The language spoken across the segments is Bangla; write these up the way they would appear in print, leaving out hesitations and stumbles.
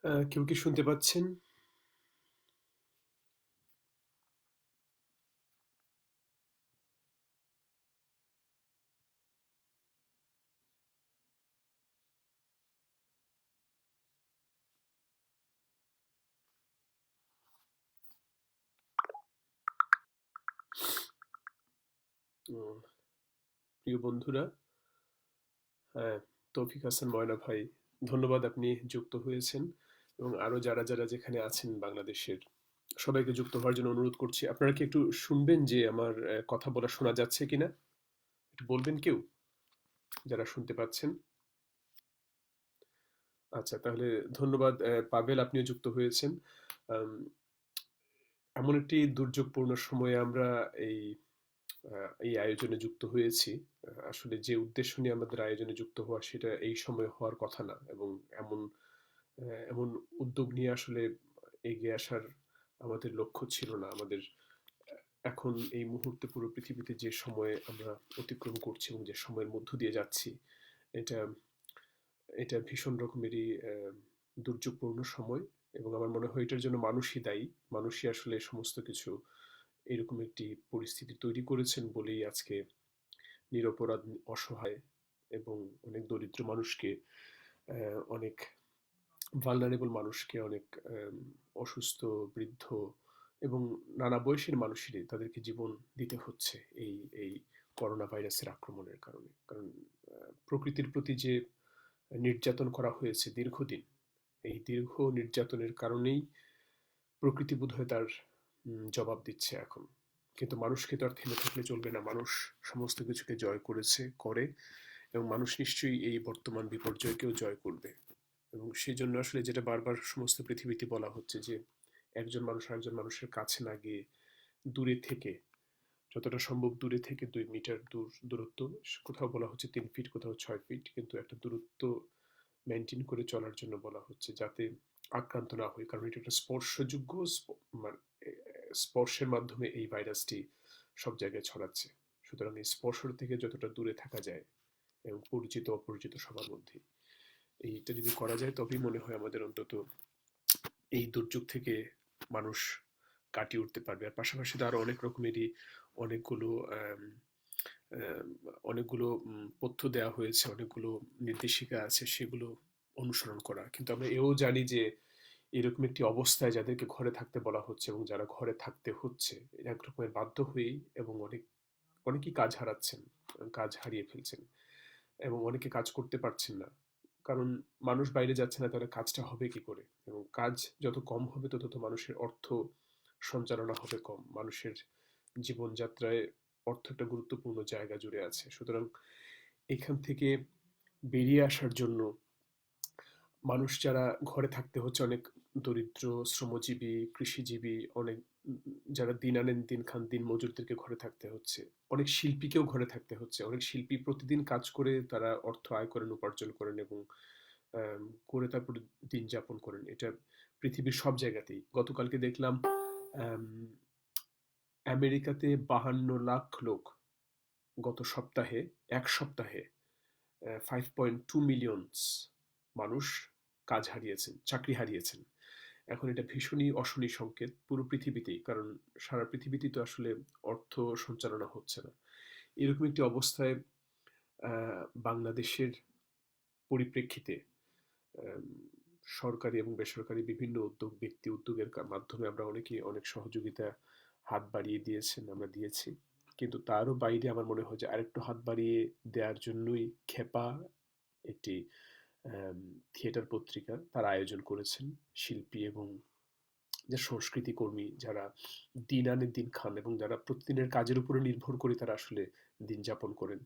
কেউ কি শুনতে পাচ্ছেন? উম, প্রিয় বন্ধুরা, হ্যাঁ, তৌফিক হাসান ময়না ভাই, ধন্যবাদ আপনি যুক্ত হয়েছেন। এবং আরো যারা যারা যেখানে আছেন বাংলাদেশের সবাইকে যুক্ত হওয়ার জন্য অনুরোধ করছি। আপনারা কি একটু শুনবেন যে আমার কথা বলা শোনা যাচ্ছে কিনা? একটু বলবেন কেউ যারা শুনতে পাচ্ছেন। আচ্ছা, তাহলে ধন্যবাদ। পাভেল, আপনিও যুক্ত হয়েছেন। আম, এমন একটি দুর্যোগপূর্ণ সময়ে আমরা এই এই আয়োজনে যুক্ত হয়েছি। আসলে যে উদ্দেশ্য নিয়ে আমাদের আয়োজনে যুক্ত হওয়া সেটা এই সময় হওয়ার কথা না, এবং এমন এমন উদ্যোগ নিয়ে আসলে এগিয়ে আসার আমাদের লক্ষ্য ছিল না। আমাদের এখন এই মুহূর্তে পুরো পৃথিবীতে যে সময়ে আমরা অতিক্রম করছি এবং যে সময়ের মধ্য দিয়ে যাচ্ছি, এটা এটা ভীষণ রকমেরই দুর্যোগপূর্ণ সময়। এবং আমার মনে হয় এটার জন্য মানুষই দায়ী। মানুষই আসলে সমস্ত কিছু এরকম একটি পরিস্থিতি তৈরি করেছেন বলেই আজকে নিরপরাধ, অসহায় এবং অনেক দরিদ্র মানুষকে, অনেক ভালনারেবল মানুষকে, অনেক অসুস্থ, বৃদ্ধ এবং নানা বয়সের মানুষেরই তাদেরকে জীবন দিতে হচ্ছে এই এই করোনা ভাইরাসের আক্রমণের কারণে। কারণ প্রকৃতির প্রতি যে নির্যাতন করা হয়েছে দীর্ঘদিন, এই দীর্ঘ নির্যাতনের কারণেই প্রকৃতি বোধহয় তার জবাব দিচ্ছে এখন। কিন্তু মানুষকে তো আর থেমে থাকলে চলবে না। মানুষ সমস্ত কিছুকে জয় করেছে, করে, এবং মানুষ নিশ্চয়ই এই বর্তমান বিপর্যয়কেও জয় করবে। এবং সেই জন্য আসলে যেটা বারবার সমস্ত পৃথিবীতে বলা হচ্ছে যে একজন মানুষ আরেকজন মানুষের কাছে না গিয়ে দূরে থেকে, যতটা সম্ভব দূরে থেকে 2 মিটার দূরত্ব, কোথাও বলা হচ্ছে 3 ফিট, কোথাও 6 ফিট, কিন্তু একটা দূরত্ব মেনটেন করে চলার জন্য বলা হচ্ছে, যাতে আক্রান্ত না হয়। কারণ এটা একটা স্পর্শযোগ্য, মানে স্পর্শের মাধ্যমে এই ভাইরাসটি সব জায়গায় ছড়াচ্ছে। সুতরাং এই স্পর্শ থেকে যতটা দূরে থাকা যায়, এবং পরিচিত অপরিচিত সবার মধ্যে এইটা যদি করা যায়, তবেই মনে হয় আমাদের অন্তত এই দুর্যোগ থেকে মানুষ কাটিয়ে উঠতে পারবে। আর পাশাপাশি তো আরো অনেক রকমেরই অনেকগুলো আম, আম, অনেকগুলো পথ্য দেওয়া হয়েছে, অনেকগুলো নির্দেশিকা আছে, সেগুলো অনুসরণ করা। কিন্তু আমরা এও জানি যে এরকম একটি অবস্থায় যাদেরকে ঘরে থাকতে বলা হচ্ছে এবং যারা ঘরে থাকতে হচ্ছে, এক রকমের বাধ্য হয়েই, এবং অনেকেই কাজ হারাচ্ছেন, কাজ হারিয়ে ফেলছেন, এবং অনেকে কাজ করতে পারছেন না। কারণ মানুষ বাইরে যাচ্ছে না, তাহলে কাজটা হবে কি করে? এবং কাজ যত কম হবে তত তো মানুষের অর্থ সঞ্চালনা হবে কম। মানুষের জীবনযাত্রায় অর্থ একটা গুরুত্বপূর্ণ জায়গা জুড়ে আছে। সুতরাং এখান থেকে বেরিয়ে আসার জন্য মানুষ যারা ঘরে থাকতে হচ্ছে, অনেক দরিদ্র, শ্রমজীবী, কৃষিজীবী, অনেক যারা দিন আনেন দিন খান দিন মজুরদেরকে ঘরে থাকতে হচ্ছে। অনেক শিল্পীকেও ঘরে থাকতে হচ্ছে। অনেক শিল্পী প্রতিদিন কাজ করে তারা অর্থ আয় করেন, উপার্জন করেন, এবং করে তারপরে দিন যাপন করেন। এটা পৃথিবীর সব জায়গাতেই। গতকালকে দেখলাম আম, আমেরিকাতে 52 লাখ লোক গত সপ্তাহে, এক সপ্তাহে 5.2 মিলিয়ন মানুষ কাজ হারিয়েছেন, চাকরি হারিয়েছেন। এখন এটা ভীষণই অশনি সংকেত পুরো পৃথিবীতেই, কারণ সারা পৃথিবীতেই তো আসলে অর্থ সঞ্চালনা হচ্ছে না। এরকম একটি অবস্থায় বাংলাদেশের পরিপ্রেক্ষিতে আম, সরকারি এবং বেসরকারি বিভিন্ন উদ্যোগ, ব্যক্তি উদ্যোগের মাধ্যমে আমরা অনেকেই অনেক সহযোগিতা হাত বাড়িয়ে দিয়েছেন, আমরা দিয়েছি। কিন্তু তারও বাইরে আমার মনে হয় যে আরেকটু হাত বাড়িয়ে দেওয়ার জন্যই খেপা একটি থিয়েটার পত্রিকা তার আয়োজন করেছেন। শিল্পী এবং যে সংস্কৃতি কর্মী, যারা দিন আনে দিন খান এবং যারা প্রতিদিনের কাজের উপরে নির্ভর করে তারা আসলে দিন যাপন করেন,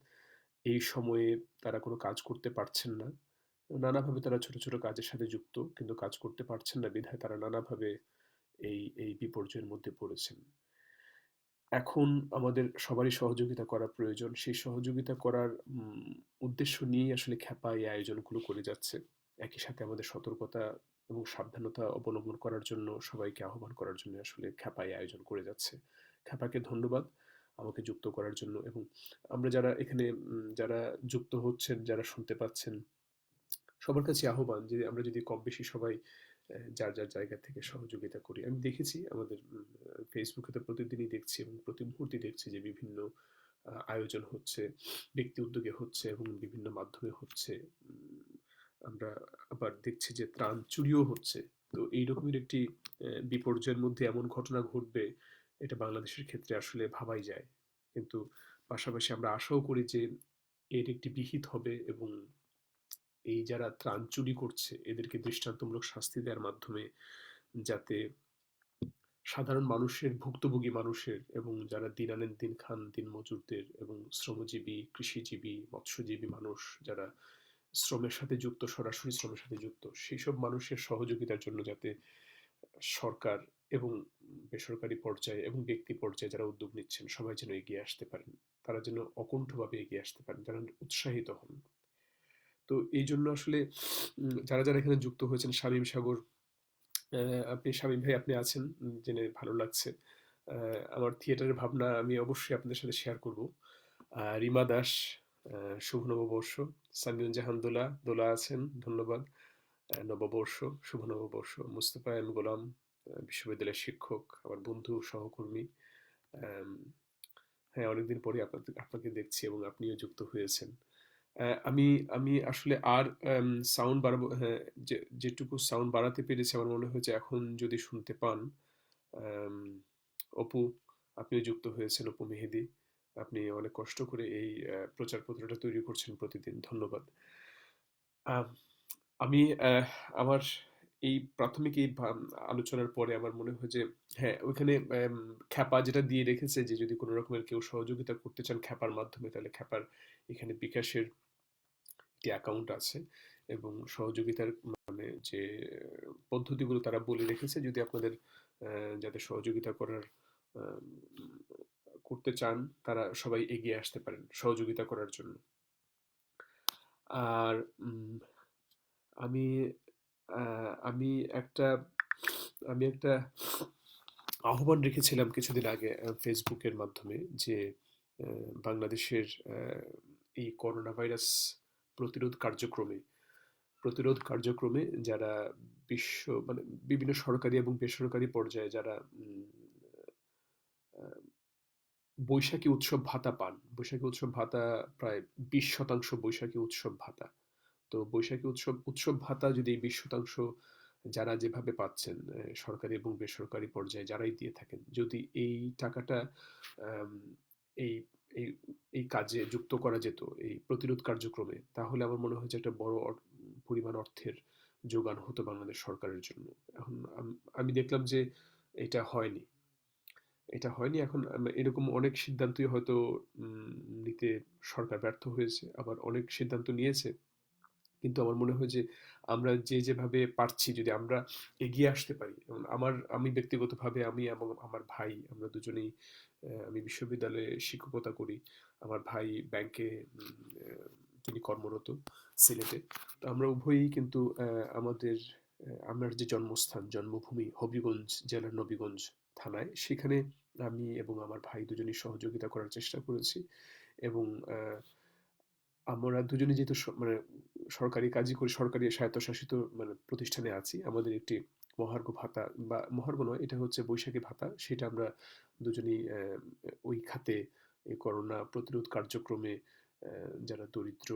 এই সময়ে তারা কোনো কাজ করতে পারছেন না। নানাভাবে তারা ছোট ছোট কাজের সাথে যুক্ত, কিন্তু কাজ করতে পারছেন না বিধায় তারা নানাভাবে এই এই বিপর্যয়ের মধ্যে পড়েছেন। এখন আমাদের সবারই সহযোগিতা করা প্রয়োজন। সেই সহযোগিতা করার উদ্দেশ্য নিয়েই আসলে খ্যাপা এই আয়োজনগুলো করে যাচ্ছে। একই সাথে আমাদের সতর্কতা এবং সাবধানতা অবলম্বন করার জন্য সবাইকে আহ্বান করার জন্য আসলে খ্যাপা এই আয়োজন করে যাচ্ছে। খ্যাপাকে ধন্যবাদ আমাকে যুক্ত করার জন্য। এবং আমরা যারা এখানে যারা যুক্ত হচ্ছেন, যারা শুনতে পাচ্ছেন, সবার কাছে আহ্বান যে আমরা যদি কম বেশি সবাই যার যার জায়গা থেকে সহযোগিতা করি। আমি দেখেছি আমাদের ফেসবুকে তো প্রতিদিনই দেখছি এবং প্রতি মুহূর্তে দেখছি যে বিভিন্ন আয়োজন হচ্ছে, ব্যক্তি উদ্যোগে হচ্ছে এবং বিভিন্ন মাধ্যমে হচ্ছে। আমরা আবার দেখছি যে ত্রাণ চুরিও হচ্ছে। তো এই রকমের একটি বিপর্যয়ের মধ্যে এমন ঘটনা ঘটবে, এটা বাংলাদেশের ক্ষেত্রে আসলে ভাবাই যায়। কিন্তু পাশাপাশি আমরা আশাও করি যে এর একটি বিহিত হবে এবং এই যারা ত্রাণ চুরি করছে এদেরকে দৃষ্টান্তমূলক শাস্তি দেওয়ার মাধ্যমে যাতে সাধারণ মানুষের, ভুক্তভোগী মানুষের এবং যারা দিন আনেন দিন খান দিন মজুরদের এবং শ্রমজীবী, কৃষিজীবী, মৎস্যজীবী মানুষ যারা শ্রমের সাথে যুক্ত, সরাসরি শ্রমের সাথে যুক্ত, সেই সব মানুষের সহযোগিতার জন্য যাতে সরকার এবং বেসরকারি পর্যায়ে এবং ব্যক্তি পর্যায়ে যারা উদ্যোগ নিচ্ছেন সবাই যেন এগিয়ে আসতে পারেন, তারা যেন অকুণ্ঠভাবে এগিয়ে আসতে পারেন, তারা উৎসাহিত হন। তো এই জন্য আসলে যারা যারা এখানে যুক্ত হয়েছেন, শামীম সাগর, আপনি শামীম ভাই আপনি আছেন, জেনে ভালো লাগছে। আমার থিয়েটারের ভাবনা আমি অবশ্যই আপনাদের সাথে শেয়ার করব। রিমা দাস, শুভ নববর্ষ। সামিউন জাহান দোলা, দোলা আছেন, ধন্যবাদ। নববর্ষ, শুভ নববর্ষ। মুস্তফা এম গোলাম, বিশ্ববিদ্যালয়ের শিক্ষক, আমার বন্ধু, সহকর্মী। আম, হ্যাঁ, অনেকদিন পরে আপনাকে দেখছি এবং আপনিও যুক্ত হয়েছেন। আমি আমি আসলে আর সাউন্ড বাড়াবো, হ্যাঁ, যেটুকু সাউন্ড বাড়াতে পেরেছি আমার মনে হয়েছে এখন যদি শুনতে পান। আম, অপু, আপনিও যুক্ত হয়েছেন, অপু মেহেদি। আপনি অনেক কষ্ট করে এই প্রচারপত্রটা তৈরি করছেন প্রতিদিন, ধন্যবাদ। আম, আমি আমার এই প্রাথমিক এই আলোচনার পরে আমার মনে হয় যে হ্যাঁ, ওইখানে খ্যাপা যেটা দিয়ে রেখেছে যে যদি কোনো রকমের কেউ সহযোগিতা করতে চান খ্যাপার মাধ্যমে, তাহলে খ্যাপার এখানে বিকাশের একটি অ্যাকাউন্ট আছে এবং সহযোগিতার মানে যে পদ্ধতিগুলো তারা বলে রেখেছে, যদি আপনাদের যাদের সহযোগিতা করার আহ, করতে চান তারা সবাই এগিয়ে আসতে পারেন সহযোগিতা করার জন্য। আর আমি আমি একটা আমি একটা আহ্বান রেখেছিলাম কিছুদিন আগে ফেসবুকের মাধ্যমে যে বাংলাদেশের এই করোনা ভাইরাস প্রতিরোধ কার্যক্রমে যারা মানে বিভিন্ন সরকারি এবং বেসরকারি পর্যায়ে যারা আহ, বৈশাখী উৎসব ভাতা পান, বৈশাখী উৎসব ভাতা প্রায় 20% বৈশাখী উৎসব ভাতা। তো বৈশাখী উৎসব ভাতা যদি এই 20% যারা যেভাবে পাচ্ছেন, সরকারি এবং বেসরকারি পর্যায়ে যারাই দিয়ে থাকেন, যদি এই টাকাটা আম, এই এই এই কাজে যুক্ত করা যেত এই প্রতিরোধ কার্যক্রমে, তাহলে আমার মনে হয় যে একটা বড় পরিমাণ অর্থের যোগান হতো বাংলাদেশ সরকারের জন্য। এখন আমি দেখলাম যে এটা হয়নি, এখন এরকম অনেক সিদ্ধান্তই হয়তো উম, নিতে সরকার ব্যর্থ হয়েছে, আবার অনেক সিদ্ধান্ত নিয়েছে। কিন্তু আমার মনে হয় যে আমরা যেভাবে পারছি যদি আমরা এগিয়ে আসতে পারি, যেমন আমি ব্যক্তিগতভাবে আমি এবং আমার ভাই আমরা দুজনেই, আমি বিশ্ববিদ্যালয়ে শিক্ষকতা করি, আমার ভাই ব্যাংকে তিনি কর্মরত সিলেটে। তো আমরা উভয়ই কিন্তু আমার যে জন্মস্থান, জন্মভূমি হবিগঞ্জ জেলার নবীগঞ্জ থানায়, সেখানে আমি এবং আমার ভাই দুজনেই সহযোগিতা করার চেষ্টা করেছি এবং আমরা দুজনে যেহেতু মানে সরকারি কাজই করি, সরকারি স্বায়ত্তশাসিত মানে প্রতিষ্ঠানে আছি, আমাদের একটি মহার্ঘ ভাতা, বা মহার্ঘ নয়, এটা হচ্ছে বৈশাখী ভাতা, সেটা আমরা দুজনেই ওই খাতে এই করোনা প্রতিরোধ কার্যক্রমে যারা দরিদ্র,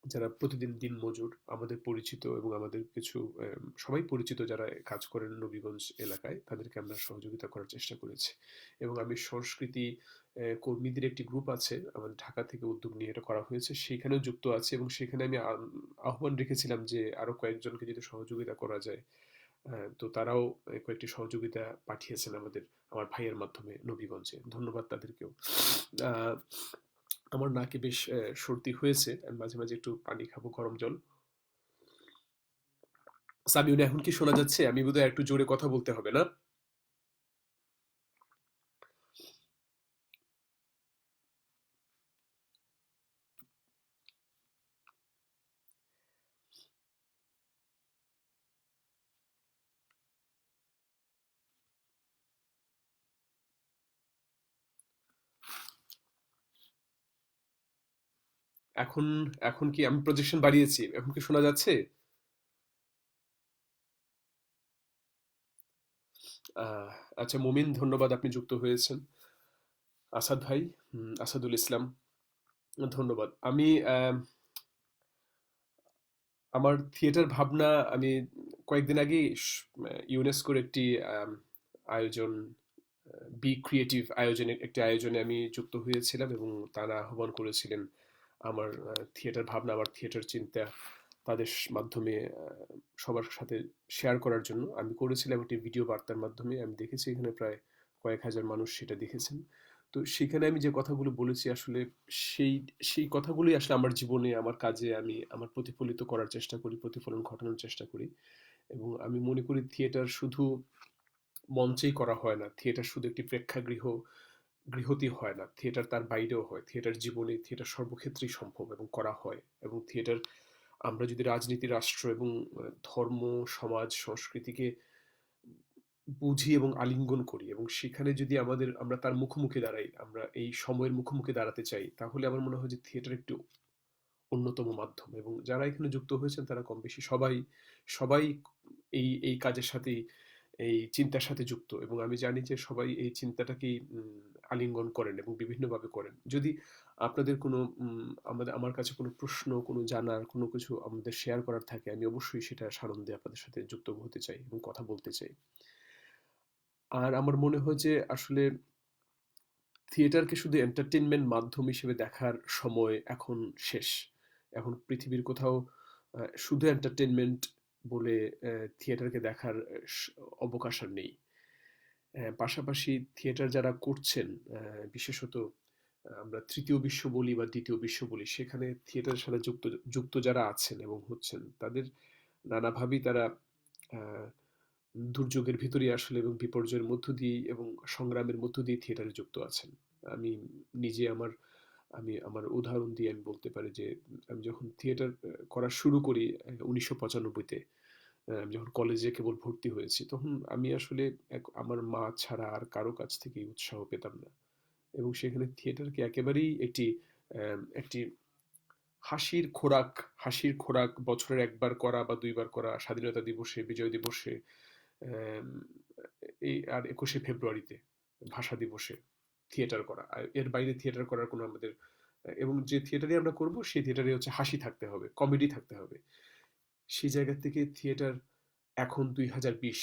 যারা প্রতিদিন দিনমজুর, আমাদের পরিচিত এবং আমাদের কিছু সবাই পরিচিত যারা কাজ করেন নবীগঞ্জ এলাকায়, তাদেরকে আমরা সহযোগিতা করার চেষ্টা করেছি। এবং আমি সংস্কৃতি কর্মীদের একটি গ্রুপ আছে আমাদের ঢাকা থেকে উদ্যোগ নিয়ে এটা করা হয়েছে, সেখানেও যুক্ত আছে এবং সেখানে আমি আহ্বান রেখেছিলাম যে আরো কয়েকজনকে যদি সহযোগিতা করা যায়। তো তারাও কয়েকটি সহযোগিতা পাঠিয়েছেন আমার ভাইয়ের মাধ্যমে নবীগঞ্জে, ধন্যবাদ তাদেরকেও। আহ, আমার নাকে বেশ সর্দি হয়েছে, আমি মাঝে মাঝে একটু পানি খাবো, গরম জল। সামিউন, এখন কি শোনা যাচ্ছে? আমি বোধহয় একটু জোরে কথা বলতে হবে না? এখন এখন কি আমি প্রজেকশন বাড়িয়েছি, এখন কি শোনা যাচ্ছে? আহ, আচ্ছা মুমিন, ধন্যবাদ আপনি যুক্ত হয়েছেন। আসাদ ভাই, আসাদুল ইসলাম, ধন্যবাদ। আমি আমার থিয়েটার ভাবনা, আমি কয়েকদিন আগে ইউনেস্কোর একটি আয়োজন, বি ক্রিয়েটিভ আয়োজনে, একটি আয়োজনে আমি যুক্ত হয়েছিলাম এবং তারা আহ্বান করেছিলেন আমার থিয়েটার ভাবনা, আমার থিয়েটার চিন্তা তাদের মাধ্যমে সবার সাথে শেয়ার করার জন্য। আমি করেছিলাম একটি ভিডিও বার্তার মাধ্যমে। আমি দেখেছি এখানে প্রায় কয়েক হাজার মানুষ সেটা দেখেছেন। তো সেখানে আমি যে কথাগুলো বলেছি আসলে সেই সেই কথাগুলোই আসলে আমার জীবনে, আমার কাজে আমি আমার প্রতিফলিত করার চেষ্টা করি, প্রতিফলন ঘটানোর চেষ্টা করি। এবং আমি মনে করি থিয়েটার শুধু মঞ্চেই করা হয় না, থিয়েটার শুধু একটি গৃহতেই হয় না, থিয়েটার তার বাইরেও হয়। থিয়েটার জীবনে, থিয়েটার সর্বক্ষেত্রেই সম্ভব এবং করা হয়। এবং থিয়েটার, আমরা যদি রাজনীতি, রাষ্ট্র এবং ধর্ম, সমাজ, সংস্কৃতিকে বুঝি এবং আলিঙ্গন করি এবং সেখানে যদি আমরা তার মুখোমুখি দাঁড়াই, আমরা এই সময়ের মুখোমুখি দাঁড়াতে চাই, তাহলে আমার মনে হয় যে থিয়েটার একটি অন্যতম মাধ্যম। এবং যারা এখানে যুক্ত হয়েছেন তারা কম বেশি সবাই সবাই এই এই কাজের সাথেই, এই চিন্তার সাথে যুক্ত। এবং আমি জানি যে সবাই এই চিন্তাটাকেই আলিঙ্গন করেন এবং বিভিন্নভাবে করেন। যদি আপনাদের কোনো আমার কাছে কোনো প্রশ্ন, কোনো জানার, কোনো কিছু আমাদের শেয়ার করার থাকে, আমি অবশ্যই সেটা সানন্দে আপনাদের সাথে যুক্ত হতে চাই এবং কথা বলতে চাই। আর আমার মনে হয় যে আসলে থিয়েটারকে শুধু এন্টারটেনমেন্ট মাধ্যম হিসেবে দেখার সময় এখন শেষ। এখন পৃথিবীর কোথাও শুধু এন্টারটেনমেন্ট বলে থিয়েটারকে দেখার অবকাশ আর নেই। পাশাপাশি থিয়েটার যারা করছেন, বিশেষত আমরা তৃতীয় বিশ্ব বলি বা দ্বিতীয় বিশ্ব বলি, সেখানে থিয়েটারের সাথে যুক্ত যুক্ত যারা আছেন এবং হচ্ছেন, তাদের নানাভাবেই তারা আহ, দুর্যোগের ভিতরে আসলে এবং বিপর্যয়ের মধ্য দিয়ে এবং সংগ্রামের মধ্য দিয়ে থিয়েটারে যুক্ত আছেন। আমি নিজে আমার উদাহরণ দিয়ে আমি বলতে পারি যে আমি যখন থিয়েটার করা শুরু করি 1995-তে, আমি যখন কলেজে কেবল ভর্তি হয়েছি, তখন আমি আসলে আমার মা ছাড়া আর কারো কাছ থেকেই উৎসাহ পেতাম না। এবং সেখানে থিয়েটারকে একেবারেই একটি হাসির খোরাক, বছরের একবার করা বা দুইবার করা, স্বাধীনতা দিবসে, বিজয় দিবসে, আম, এই আর 21শে ফেব্রুয়ারিতে, ভাষা দিবসে থিয়েটার করা। আর এর বাইরে থিয়েটার করার কোনো আমাদের, এবং যে থিয়েটারে আমরা করব সেই থিয়েটারে হচ্ছে হাসি থাকতে হবে, কমেডি থাকতে হবে। সেই জায়গা থেকে থিয়েটার এখন 2020,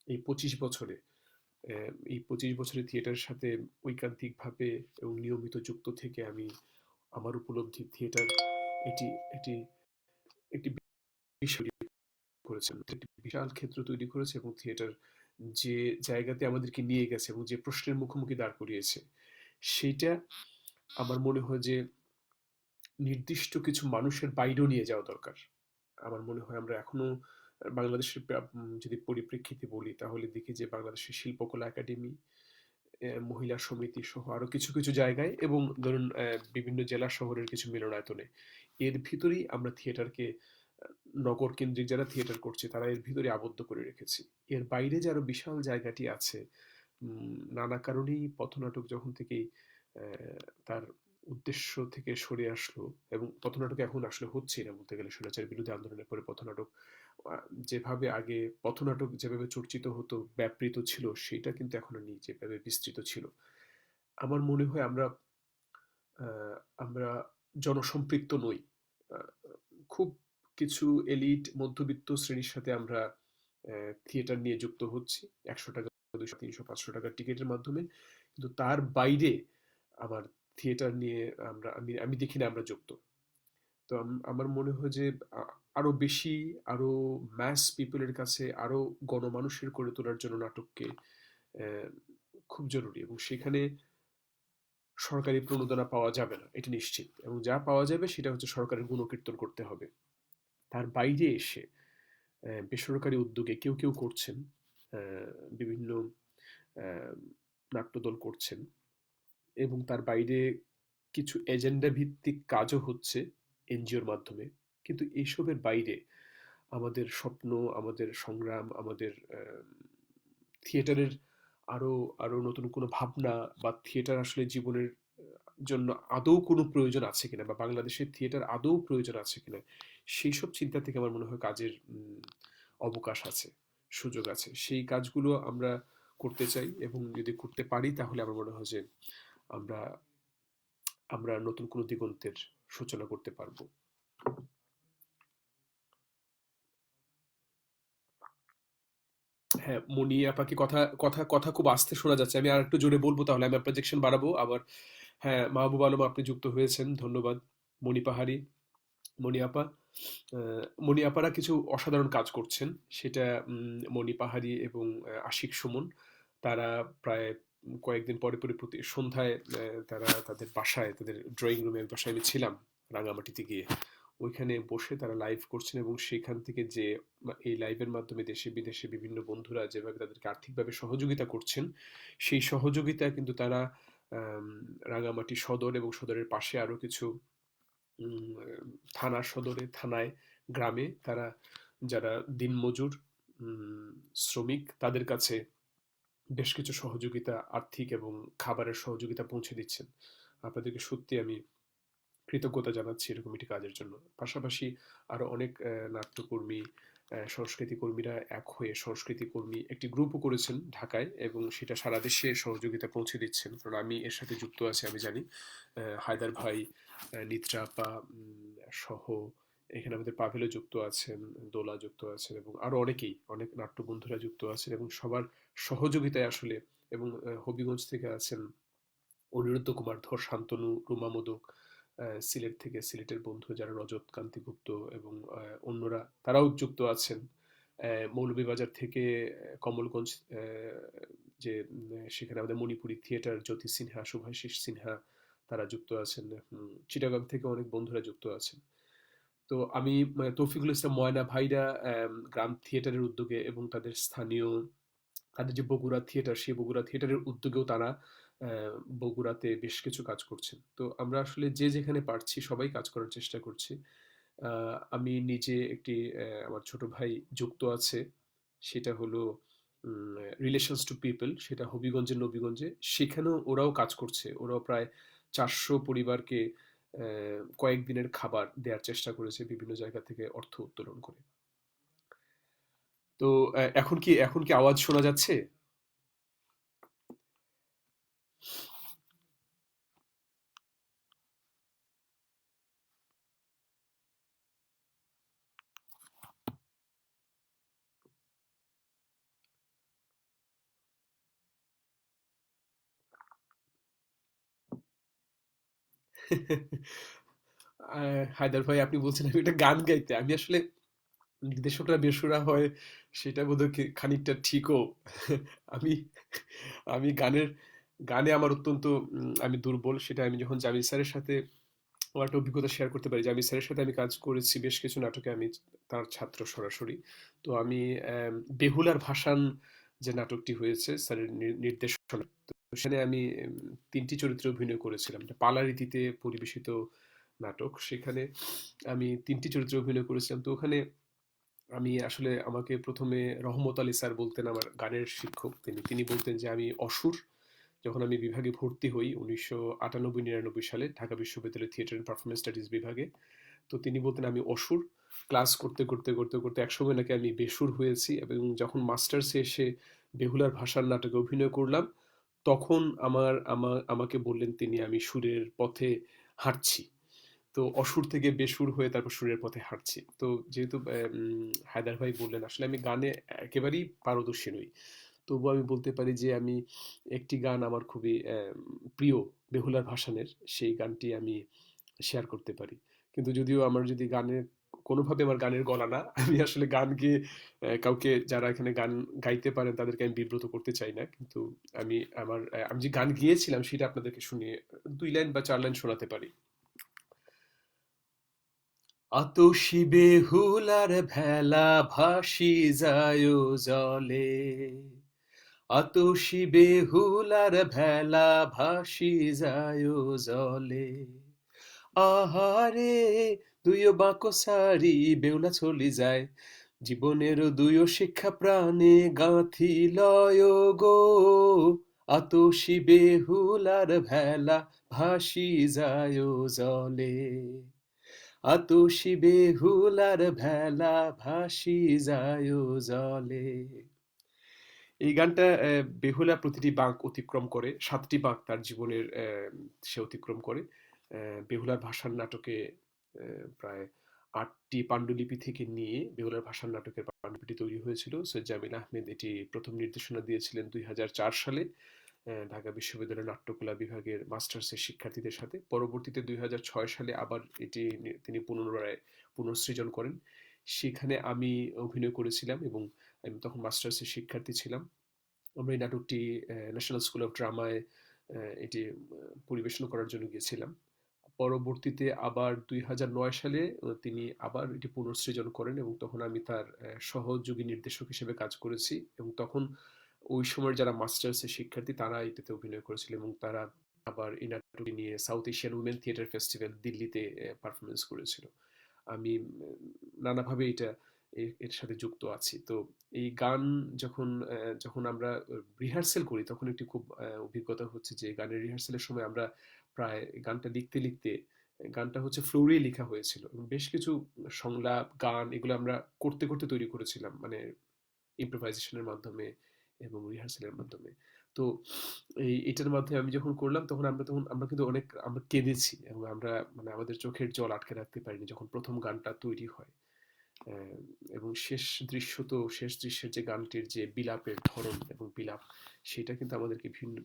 এই 25 বছরে, এই 25 বছরে থিয়েটারের সাথে ঐকান্তিকভাবে এবং নিয়মিত যুক্ত থেকে আমি আমার উপলব্ধি, থিয়েটার এটি এটি একটি বিষয় করেছেন, একটি বিশাল ক্ষেত্র তৈরি করেছে। এবং থিয়েটার যে জায়গাতে আমাদেরকে নিয়ে গেছে এবং যে প্রশ্নের মুখোমুখি দাঁড় করিয়েছে, সেইটা আমার মনে হয় যে নির্দিষ্ট কিছু মানুষের বাইরেও নিয়ে যাওয়া দরকার। আমার মনে হয় আমরা এখনো বাংলাদেশের যদি পরিপ্রেক্ষিতে বলি, তাহলে দেখি যে বাংলাদেশের শিল্পকলা একাডেমি, মহিলা সমিতি সহ আরো কিছু কিছু জায়গায়, এবং ধরুন বিভিন্ন জেলা শহরের কিছু মিলনায়তনে, এর ভিতরেই আমরা থিয়েটারকে, নগর কেন্দ্রিক যারা থিয়েটার করছে তারা এর ভিতরে আবদ্ধ করে রেখেছি। এর বাইরে যে আরো বিশাল জায়গাটি আছে, নানা কারণেই পথনাটক যখন থেকেই তার উদ্দেশ্য থেকে সরে আসলো, এবং পথনাটক এখন আসলে হচ্ছেই না বলতে গেলে। স্বৈরাচার বিরোধী আন্দোলনের পরে পথনাটক যেভাবে আগে পথনাটক যেভাবে চর্চিত হতো, ব্যাপৃত ছিল, সেটা কিন্তু এখন আর নেই যেভাবে বিস্তৃত ছিল। আমার মনে হয় আহ, আমরা জনসম্পৃক্ত নই। আহ, খুব কিছু এলিট মধ্যবিত্ত শ্রেণীর সাথে আমরা থিয়েটার নিয়ে যুক্ত হচ্ছি 100 টাকা, 200, 300, 500 টাকার টিকিটের মাধ্যমে। কিন্তু তার বাইরে আমার থিয়েটার নিয়ে আমি দেখি না আমরা যুক্ত। তো আমার মনে হয় যে আরো বেশি, আরো ম্যাস পিপলের কাছে, আরো গণমানুষের করে তোলার জন্য নাটককে আহ, খুব জরুরি। এবং সেখানে সরকারি প্রণোদনা পাওয়া যাবে না, এটা নিশ্চিত। এবং যা পাওয়া যাবে সেটা হচ্ছে সরকারের গুণকীর্তন করতে হবে। তার বাইরে এসে বেসরকারি উদ্যোগে কেউ কেউ করছেন, বিভিন্ন নাট্যদল করছেন, এবং তার বাইরে কিছু এজেন্ডা ভিত্তিক কাজও হচ্ছে এনজিওর মাধ্যমে। কিন্তু এইসবের বাইরে আমাদের স্বপ্ন, আমাদের সংগ্রাম, আমাদের থিয়েটারের আরো আরো নতুন কোনো ভাবনা, বা থিয়েটার আসলে জীবনের জন্য আদৌ কোনো প্রয়োজন আছে কিনা, বা বাংলাদেশের থিয়েটার আদৌ প্রয়োজন আছে কিনা, সেই সব চিন্তা থেকে আমার মনে হয় কাজের অবকাশ আছে। সুযোগ আছে। সেই কাজগুলো আমরা করতে চাই এবং যদি করতে পারি তাহলে আমার মনে হয় যে আমরা আমরা নতুন কোনো দিগন্তের সূচনা করতে পারবো। হ্যাঁ, মনি আপাকে কথা কথা কথা খুব আস্তে শোনা যাচ্ছে। আমি আরেকটু জোরে বলবো, তাহলে আমি প্রজেকশন বাড়াবো আবার। হ্যাঁ, মাহবুব আলম আপনি যুক্ত হয়েছেন, ধন্যবাদ। মনি পাহাড়ি, মনি আপা, মনি আপারা কিছু অসাধারণ কাজ করছেন। সেটা মনি পাহাড়ি এবং আশিক সুমন, তারা প্রায় কয়েকদিন পরে পরে প্রতি সন্ধ্যায় তারা তাদের বাসায়, তাদের ড্রয়িং রুমের বাসায় আমি ছিলাম রাঙামাটিতে গিয়ে, ওইখানে বসে তারা লাইভ করছেন এবং সেখান থেকে যে এই লাইভের মাধ্যমে দেশে বিদেশে বিভিন্ন বন্ধুরা যেভাবে তাদেরকে আর্থিকভাবে সহযোগিতা করছেন, সেই সহযোগিতা কিন্তু তারা আম, রাঙামাটি সদর এবং সদরের পাশে আরো কিছু উম, থানা সদরে, থানায়, গ্রামে তারা যারা দিনমজুর শ্রমিক, তাদের কাছে বেশ কিছু সহযোগিতা, আর্থিক এবং খাবারের সহযোগিতা পৌঁছে দিচ্ছেন। আপনাদেরকে সত্যি আমি কৃতজ্ঞতা জানাচ্ছি এরকম একটি কাজের জন্য। পাশাপাশি আরো অনেক নাট্যকর্মী, সংস্কৃতি কর্মীরা এক হয়ে সংস্কৃতি কর্মী একটি গ্রুপও করেছেন ঢাকায় এবং সেটা সারা দেশে সহযোগিতা পৌঁছে দিচ্ছেন। কারণ আমি এর সাথে যুক্ত আছি, আমি জানি। হায়দার ভাই, নিত্রা আপা সহ এখানে আমাদের পাভেলও যুক্ত আছেন, দোলা যুক্ত আছেন এবং আরো অনেকেই, অনেক নাট্য বন্ধুরা যুক্ত আছেন এবং সবার সহযোগিতায় আসলে। এবং হবিগঞ্জ থেকে আছেন অনিরুদ্ধ কুমার ধর, শান্তনু, রুমা মোদক, সিলেট থেকে সিলেটের বন্ধু যারা রজত কান্তি গুপ্ত এবং অন্যরা, তারাও যুক্ত আছেন। মৌলভীবাজার থেকে কমলগঞ্জ, যে সেখানে আমাদের মণিপুরি থিয়েটার, জ্যোতি সিনহা, শুভাশিস সিনহা, তারা যুক্ত আছেন। চিটাগাং থেকে অনেক বন্ধুরা যুক্ত আছেন। তো আমি তৌফিকুল ইসলাম ময়না ভাইরা গ্রাম থিয়েটারের উদ্যোগে এবং তাদের স্থানীয়, তাদের যে বগুড়া থিয়েটার, সেই বগুড়া থিয়েটারের উদ্যোগেও তারা বগুড়াতে বেশ কিছু কাজ করছেন। তো আমরা আসলে যে যেখানে পারছি সবাই কাজ করার চেষ্টা করছি। আমি নিজে একটি, আমার ছোট ভাই যুক্ত আছে, সেটা হলো রিলেশনস টু পিপল, সেটা হবিগঞ্জের নবীগঞ্জে। সেখানেও ওরাও কাজ করছে, ওরাও প্রায় 400 পরিবারকে কয়েকদিনের খাবার দেওয়ার চেষ্টা করেছে বিভিন্ন জায়গা থেকে অর্থ উত্তোলন করে। তো এখন কি আওয়াজ শোনা যাচ্ছে? হায়দার ভাই, আপনি বলছেন আমি একটা গান গাইতে, আমি আসলে নির্দেশকরা বেসুরা হয় সেটা বোধহয় খানিকটা ঠিকও। আমি আমি গানে আমার অত্যন্ত আমি দুর্বল। সেটা আমি যখন জামিল স্যারের সাথে আমার একটা অভিজ্ঞতা শেয়ার করতে পারি। জামিল স্যারের সাথে আমি কাজ করেছি বেশ কিছু নাটকে, আমি তার ছাত্র সরাসরি। তো আমি বেহুলার ভাসান যে নাটকটি হয়েছে স্যারের নির্দেশনায়, তো সেখানে আমি ৩টি চরিত্রে অভিনয় করেছিলাম। এটা পালা রীতিতে পরিবেশিত নাটক। সেখানে আমি ৩টি চরিত্রে অভিনয় করেছিলাম। তো ওখানে আমি আসলে, আমাকে ১ম এ রহমত আলী স্যার বলতেন, আমার গানের শিক্ষক তিনি। তিনি বলতেন যে আমি অসুর। যখন আমি বিভাগে ভর্তি হই ১৯৯৮-৯৯ সালে ঢাকা বিশ্ববিদ্যালয়ের থিয়েটার অ্যান্ড পারফরম্যান্স স্টাডিজ বিভাগে, তো তিনি বলতেন আমি অসুর। ক্লাস করতে একসময় নাকি আমি বেসুর হয়েছি এবং যখন মাস্টার্সে এসে বেহুলার ভাষার নাটকে অভিনয় করলাম, তখন আমাকে বললেন তিনি আমি সুরের পথে হাঁটছি। তো অসুর থেকে বেসুর হয়ে তারপর সুরের পথে হাঁটছি। তো যেহেতু হায়দার ভাই বললেন, আসলে আমি গানে একেবারেই পারদর্শী নই। তবুও আমি বলতে পারি যে আমি একটি গান আমার খুবই প্রিয়, বেহুলার ভাসানের, সেই গানটি আমি শেয়ার করতে পারি। কিন্তু যদিও আমার যদি গানে কোনোভাবে আমার গানের গলা না, আমি আসলে গান গেয়ে কাউকে, যারা এখানে গান গাইতে পারেন তাদেরকে আমি বিব্রত করতে চাই না। কিন্তু আমি যে গান গিয়েছিলাম সেটা আপনাদেরকে শুনিয়ে ২ লাইন বা ৪ লাইন শোনাতে পারি। আতশি বেহুলার ভেলা ভাসি যায় জলে, আতশি বেহুলার ভেলা ভাসি যায় জলে, আহারে দুইও বাঁকো সারি বেউলা চলি যায়, জীবনের দুইও শিক্ষা প্রাণে গাঁথি লয় গো, আতশি বেহুলার ভেলা ভাসি যায় জলে, আতশি বেহুলার ভেলা ভাসি যায় জলে। এই গানটা বেহুলা প্রতিটি বাঁক অতিক্রম করে, ৭টি বাঁক তার জীবনের সে অতিক্রম করে। বেহুলার ভাষার নাটকে প্রায় ৮টি পাণ্ডুলিপি থেকে নিয়ে বেহুলার ভাষার নাটকের পাণ্ডুলিপিটি তৈরি হয়েছিল। সৈয়দ জামিল আহমেদ এটি প্রথম নির্দেশনা দিয়েছিলেন ২০০৪ সালে ঢাকা বিশ্ববিদ্যালয়ের নাট্যকলা বিভাগের মাস্টার্সের শিক্ষার্থীদের সাথে। পরবর্তীতে ২০০৬ সালে আবার এটি তিনি পুনরায় পুনঃসৃজন করেন। সেখানে আমি অভিনয় করেছিলাম এবং আমি তখন মাস্টার্সের শিক্ষার্থী ছিলাম। আমরা এই নাটকটি ন্যাশনাল স্কুল অফ ড্রামায় এটি পরিবেশন করার জন্য গিয়েছিলাম। পরবর্তীতে আবার ২০০৯ সালে তিনি আবার এটি পুনঃসৃজন করেন এবং তখন আমি তার সহযোগী নির্দেশক হিসেবে কাজ করেছি এবং তখন ওই সময়ের যারা মাস্টার্সের শিক্ষার্থী তারা এটাতে অভিনয় করেছিল এবং তারা আবার এই নাটকটি নিয়ে south Asian women theatre festival দিল্লিতে পারফরমেন্স করেছিল। আমি নানাভাবে এর সাথে যুক্ত আছি। তো এই গান যখন যখন আমরা রিহার্সেল করি তখন একটি খুব অভিজ্ঞতা হচ্ছে যে গানের রিহার্সেলের সময় আমরা প্রায় গানটা লিখতে লিখতে গানটা হচ্ছে ফ্লোরে লেখা হয়েছিল এবং বেশ কিছু সংলাপ গান এগুলো আমরা করতে করতে তৈরি করেছিলাম, মানে ইম্প্রোভাইজেশনের মাধ্যমে এবং রিহার্সেলের মাধ্যমে। তো এটার মাধ্যমে আমি যখন করলাম তখন আমরা কিন্তু অনেক আমরা কেঁদেছি এবং আমরা মানে আমাদের চোখের জল আটকে রাখতে পারিনি যখন প্রথম গানটা তৈরি হয়। এবং শেষ দৃশ্যের যে গানটির যে বিলাপের ধরন এবং বিলাপ সেটা কিন্তু আমাদেরকে ভিন্ন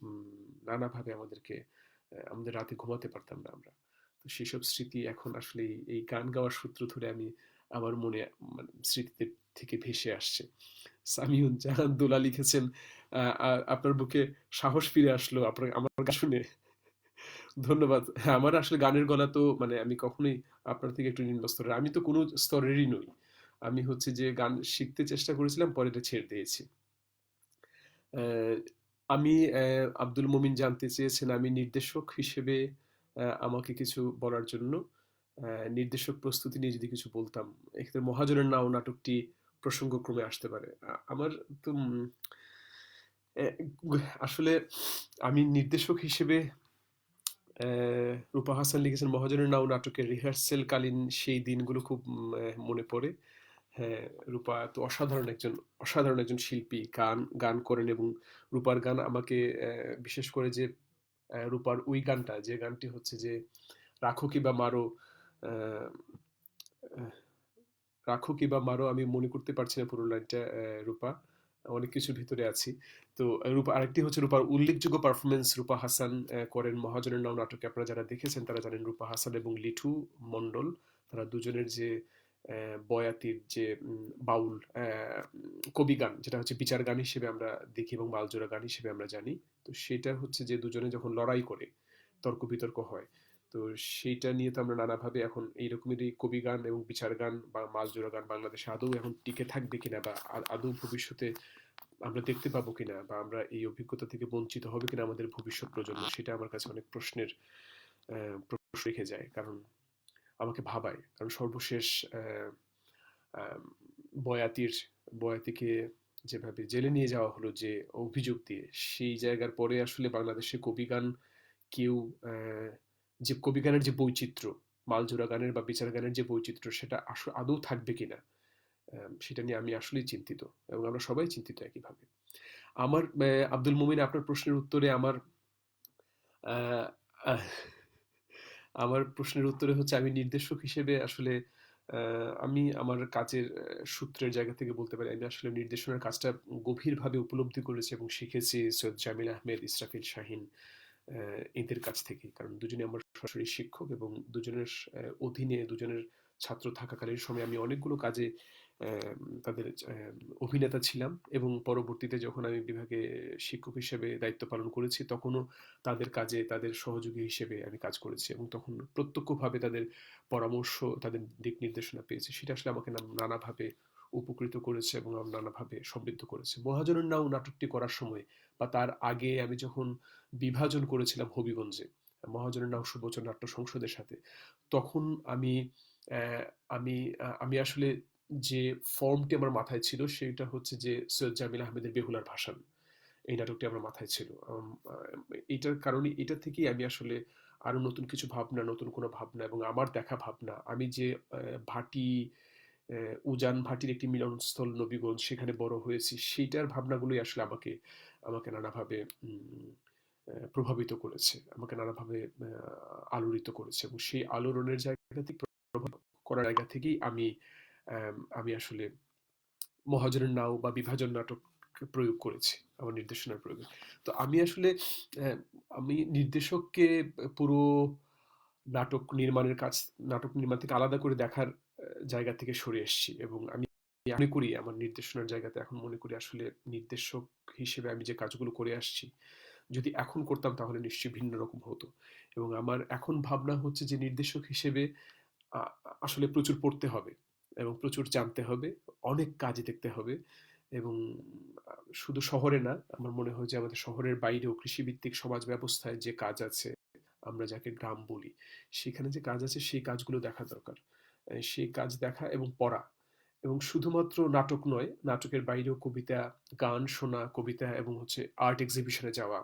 নানাভাবে আমাদের রাতে ঘুমাতে পারতাম না আমরা। তো সেসব স্মৃতি এখন আসলে এই গান গাওয়ার সূত্র ধরে আমি আমার মনে মানে স্মৃতিতে থেকে ভেসে আসছে। সামিউন জাহান দোলা লিখেছেন, আপনার বুকে সাহস ফিরে আসলো আপনার আমার গান শুনে। ধন্যবাদ। হ্যাঁ, আমার আসলে গানের গলা তো মানে আমি কখনোই আপনার থেকে একটু নিম্ন স্তরের। আমি তো কোনো স্তরেরই নই। আমি হচ্ছে যে গান শিখতে চেষ্টা করেছিলাম, পরে এটা ছেড়ে দিয়েছি। আহ, আমি আব্দুল মমিন জানতে চেয়েছেন আমি নির্দেশক হিসেবে আমাকে কিছু বলার জন্য নির্দেশক প্রস্তুতি নিয়ে যদি কিছু বলতাম, এক্ষেত্রে মহাজনের নাও নাটকটি প্রসঙ্গক্রমে আসতে পারে। আমার তো আসলে আমি নির্দেশক হিসেবে রূপা হাসান লিখেছেন মহাজনের নাও নাটকের রিহার্সেল কালীন সেই দিনগুলো খুব মনে পড়ে। হ্যাঁ, রূপা তো অসাধারণ একজন শিল্পী, গান গান করেন এবং রূপার গান আমাকে বিশেষ করে যে রূপার ওই গানটা যে গানটি হচ্ছে যে রাখো কি বা মারো, আহ, আহ, রাখো কি বা মারো, আমি মনে করতে পারছি না পুরো লাইনটা। রূপা অনেক কিছুর ভিতরে আছি। তো রূপা আরেকটি হচ্ছে রূপার উল্লেখযোগ্য পারফরমেন্স রূপা হাসান করেন মহাজনের নাও নাটকে। আপনারা যারা দেখেছেন তারা জানেন রূপা হাসান এবং লিঠু মণ্ডল তারা দুজনের যে বয়াতির যে বাউল কবি গান যেটা হচ্ছে বিচার গান হিসেবে আমরা দেখি এবং মালজোড়া গান হিসেবে আমরা জানি। তো সেটা হচ্ছে যে দুজনে যখন লড়াই করে তর্ক বিতর্ক হয়, তো সেইটা নিয়ে তো আমরা নানাভাবে এখন এইরকমেরই কবি গান এবং বিচার গান বা মাছজোড়া গান বাংলাদেশে আদৌ এখন টিকে থাকবে কিনা বা আদৌ ভবিষ্যতে আমরা দেখতে পাবো কিনা বা আমরা এই অভিজ্ঞতা থেকে বঞ্চিত হবে কিনা আমাদের ভবিষ্যৎ প্রজন্ম, সেটা আমার কাছে অনেক প্রশ্নের প্রশ্ন রেখে যায়। কারণ আমাকে ভাবায়, কারণ সর্বশেষ আহ, বয়াতির বয়াতিকে যেভাবে জেলে নিয়ে যাওয়া হলো যে অভিযোগ দিয়ে, সেই জায়গার পরে আসলে বাংলাদেশে কবি গান কেউ যে কবি গানের যে বৈচিত্র্য, মালজোড়া গানের বা বিচার গানের যে বৈচিত্র্য সেটা আদৌ থাকবে কিনা, সেটা নিয়ে আমি আসলেই চিন্তিত এবং আমরা সবাই চিন্তিত একইভাবে। আমার আব্দুল মুমিন আপনার প্রশ্নের উত্তরে আহ, আহ, আমার প্রশ্নের উত্তরে হচ্ছে আমি নির্দেশক হিসেবে আসলে আমি আমার কাজের সূত্রের জায়গা থেকে বলতে পারি আমি আসলে নির্দেশনার কাজটা গভীরভাবে উপলব্ধি করেছি এবং শিখেছি সৈয়দ জামিল আহমেদ, ইসরাফিল শাহিন এদের কাছ থেকে। কারণ দুজনে আমার সরাসরি শিক্ষক এবং দুজনের অধীনে দুজনের ছাত্র থাকাকালীন সময় আমি অনেকগুলো কাজে তাদের অভিনেতা ছিলাম এবং পরবর্তীতে যখন আমি বিভাগে শিক্ষক হিসেবে দায়িত্ব পালন করেছি তখনও তাদের কাজে তাদের সহযোগী হিসেবে আমি কাজ করেছি এবং তখন প্রত্যক্ষভাবে তাদের পরামর্শ তাদের দিক নির্দেশনা পেয়েছি। সেটা আসলে আমাকে নানাভাবে উপকৃত করেছে এবং নানাভাবে সমৃদ্ধ করেছে। মহাজনের নাও নাটকটি করার সময় বা তার আগে আমি যখন বিভাজন করেছিলাম হবিগঞ্জে মহাজনের নাও সুবচন নাট্য সংসদের সাথে, তখন আমি আহ, আমি আমি আসলে যে ফর্মটি আমার মাথায় ছিল সেটা হচ্ছে যে সৈয়দ জামিল আহমেদের বেহুলার ভাসান, এই নাটকটি আমার মাথায় ছিল। এটার কারণে এটা থেকেই আমি আসলে আরো নতুন কিছু ভাবনা, নতুন কোনো ভাবনা এবং আমার দেখা ভাবনা, আমি যে ভাটি উজান ভাটির একটি মিলনস্থল নবীগঞ্জ, সেখানে বড় হয়েছি। সেইটার ভাবনাগুলোই আসলে আমাকে আমাকে নানাভাবে প্রভাবিত করেছে। আমাকে নানাভাবে আলোড়িত করেছে এবং সেই আলোড়নের জায়গা থেকে, প্রভাব করার জায়গা থেকেই আমি আসলে মহাজনের নাও বা বিভাজন নাটক প্রয়োগ করেছি আমার নির্দেশনার প্রয়োগে। তো আমি আসলে আহ, আমি নির্দেশককে পুরো নাটক নির্মাণ থেকে আলাদা করে দেখার জায়গা থেকে সরে এসেছি এবং আমি মনে করি আমার নির্দেশনার জায়গাতে এখন মনে করি আসলে নির্দেশক হিসেবে আমি যে কাজগুলো করে আসছি, যদি এখন করতাম তাহলে নিশ্চয়ই ভিন্ন রকম হতো। এবং আমার এখন ভাবনা হচ্ছে যে নির্দেশক হিসেবে আ- আসলে প্রচুর পড়তে হবে এবং প্রচুর জানতে হবে, অনেক কাজ দেখতে হবে এবং শুধু শহরে না, আমার মনে হয় যে আমাদের শহরের বাইরেও কৃষিভিত্তিক সমাজ ব্যবস্থায় যে কাজ আছে, আমরা যাকে গ্রাম বলি, সেখানে যে কাজ আছে সেই কাজগুলো দেখা দরকার। সেই কাজ দেখা এবং পড়া, এবং শুধুমাত্র নাটক নয়, নাটকের বাইরেও কবিতা, গান শোনা, কবিতা এবং হচ্ছে আর্ট এক্সিবিশনে যাওয়া,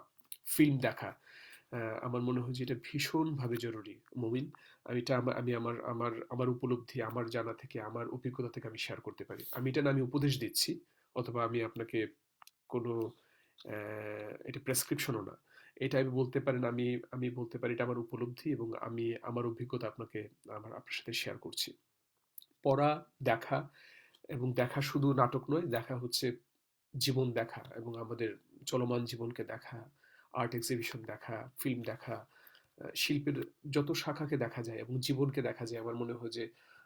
ফিল্ম দেখা। আমার মনে হয় যে এটা ভীষণভাবে জরুরি মমিন। আমি এটা আমি আমার আমার আমার উপলব্ধি, আমার জানা থেকে, আমার অভিজ্ঞতা থেকে আমি শেয়ার করতে পারি। আমি এটা না আমি উপদেশ দিচ্ছি, অথবা আমি আপনাকে কোনো এটা প্রেসক্রিপশনও না। এটা আমি বলতে পারেন, আমি বলতে পারি এটা আমার উপলব্ধি এবং আমি আমার অভিজ্ঞতা আপনার সাথে শেয়ার করছি। পড়া, দেখা, এবং দেখা শুধু নাটক নয়, দেখা হচ্ছে জীবন দেখা এবং আমাদের চলমান জীবনকে দেখা, আর্ট এক্সিবিশন দেখা, ফিল্ম দেখা, শিল্পের যত শাখাকে দেখা যায় এবং জীবনকে দেখা যায়। আমার মনে হয় যে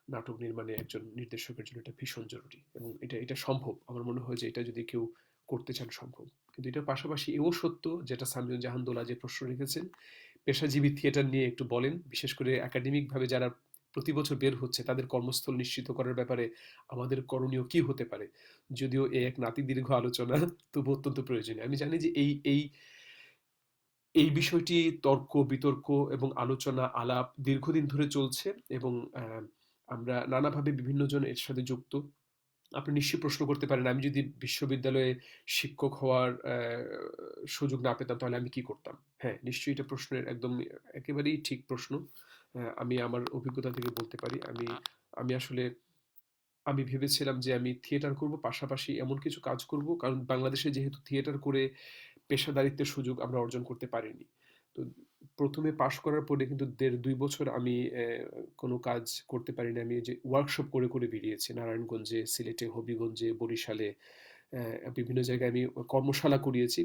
নাটক নির্মাণে একজন নির্দেশকের জন্য এটা ভীষণ জরুরি এবং এটা সম্ভব। আমার মনে হয় যে এটা যদি কেউ করতে চান সম্ভব। কিন্তু এটার পাশাপাশি এও সত্য, যেটা সামিউল জাহান দোলা যে প্রশ্ন রেখেছেন, পেশাজীবী থিয়েটার নিয়ে একটু বলেন, বিশেষ করে একাডেমিকভাবে যারা প্রতি বছর বের হচ্ছে তাদের কর্মস্থল নিশ্চিত করার ব্যাপারে আমাদের করণীয় কি হতে পারে। যদিও এই এক নাতি দীর্ঘ আলোচনা, তবু অত্যন্ত প্রয়োজনীয়। আমি জানি যে এই এই এই বিষয়টি তর্ক বিতর্ক এবং আলোচনা আলাপ দীর্ঘদিন ধরে চলছে এবং আমরা নানাভাবে বিভিন্ন জন এর সাথে যুক্ত। আপনি নিশ্চয়ই প্রশ্ন করতে পারেন, আমি যদি বিশ্ববিদ্যালয়ে শিক্ষক হওয়ার সুযোগ না পেতাম তাহলে আমি কি করতাম। হ্যাঁ, নিশ্চয়ই এটা প্রশ্নের একদম একেবারেই ঠিক প্রশ্ন। আমি আমার অভিজ্ঞতা থেকে বলতে পারি, আমি আসলে আমি ভেবেছিলাম যে আমি থিয়েটার করব, পাশাপাশি এমন কিছু কাজ করব, কারণ বাংলাদেশে যেহেতু থিয়েটার করে পেশাদারিত্বের সুযোগ আমরা অর্জন করতে পারিনি। তো প্রথমে পাশ করার পরে কিন্তু ১.৫-২ বছর আমি কোনো কাজ করতে পারিনি। আমি যে ওয়ার্কশপ করে করে বেরিয়েছি নারায়ণগঞ্জে, সিলেটে, হবিগঞ্জে, বরিশালে, বিভিন্ন জায়গায় আমি কর্মশালা করিয়েছি।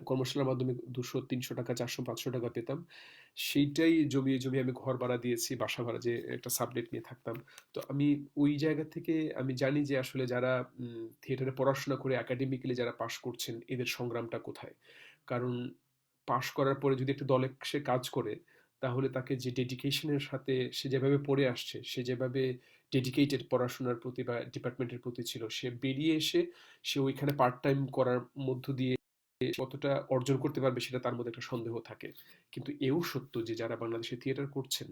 কর্মশালার মাধ্যমে ২০০, ৩০০ টাকা, ৪০০, ৫০০ টাকা পেতাম। সেইটাই জমিয়ে জমিয়ে আমি ঘর ভাড়া দিয়েছি, বাসা ভাড়া, যে একটা সাবলেট নিয়ে থাকতাম। তো আমি ওই জায়গা থেকে আমি জানি যে আসলে যারা থিয়েটারে পড়াশোনা করে একাডেমিক্যালি যারা পাশ করছেন, এদের সংগ্রামটা কোথায়। কারণ পাশ করার পরে যদি একটা দলে সে কাজ করে, তাহলে তাকে যে ডেডিকেশনের সাথে সে যেভাবে পড়ে আসছে, সে যেভাবে ডেডিকেটেড পড়াশোনার প্রতি বা ডিপার্টমেন্টের প্রতি ছিল, সে বেরিয়ে এসে সে ওইখানে পার্ট টাইম করার মধ্য দিয়ে কতটা অর্জন করতে পারবে সেটা তার মধ্যে একটা সন্দেহ থাকে। কিন্তু এও সত্য যে যারা বাংলাদেশে থিয়েটার করছেন,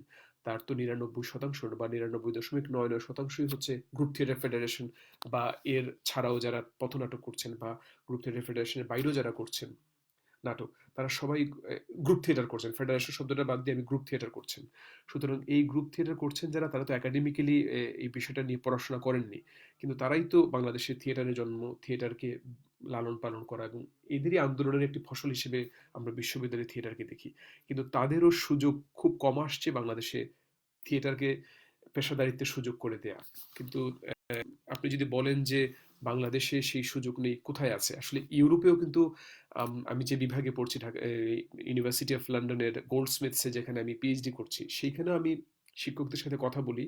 তার তো ৯৯% বা ৯৯.৯৯%ই হচ্ছে গ্রুপ থিয়েটার ফেডারেশন, বা এর ছাড়াও যারা পথনাটক করছেন, বা গ্রুপ থিয়েটার ফেডারেশনের বাইরেও যারা করছেন নাটক, তারা সবাই গ্রুপ থিয়েটার করছেন। ফেডারেশন শব্দটা বাদ দিয়ে আমি গ্রুপ থিয়েটার করছেন। সুতরাং এই গ্রুপ থিয়েটার করছেন যারা, তারা তো একাডেমিক্যালি এই বিষয়টা নিয়ে পড়াশোনা করেননি, কিন্তু তারাই তো বাংলাদেশের থিয়েটারের জন্ম, থিয়েটারকে লালন পালন করা, এবং এদেরই আন্দোলনের একটি ফসল হিসেবে আমরা বিশ্ববিদ্যালয়ে থিয়েটারকে দেখি। কিন্তু তাদেরও সুযোগ খুব কম আসছে বাংলাদেশে থিয়েটারকে পেশাদারিত্বের সুযোগ করে দেয়া। কিন্তু আপনি যদি বলেন যে বাংলাদেশে সেই সুযোগ নেই, কোথায় আছে? আসলে ইউরোপেও কিন্তু আমি যে বিভাগে পড়ছি, ঢাকা ইউনিভার্সিটি অফ লন্ডনের গোল্ডস্মিথসে, যেখানে আমি পিএইচডি করছি, সেইখানেও আমি শিক্ষকদের সাথে কথা বলি,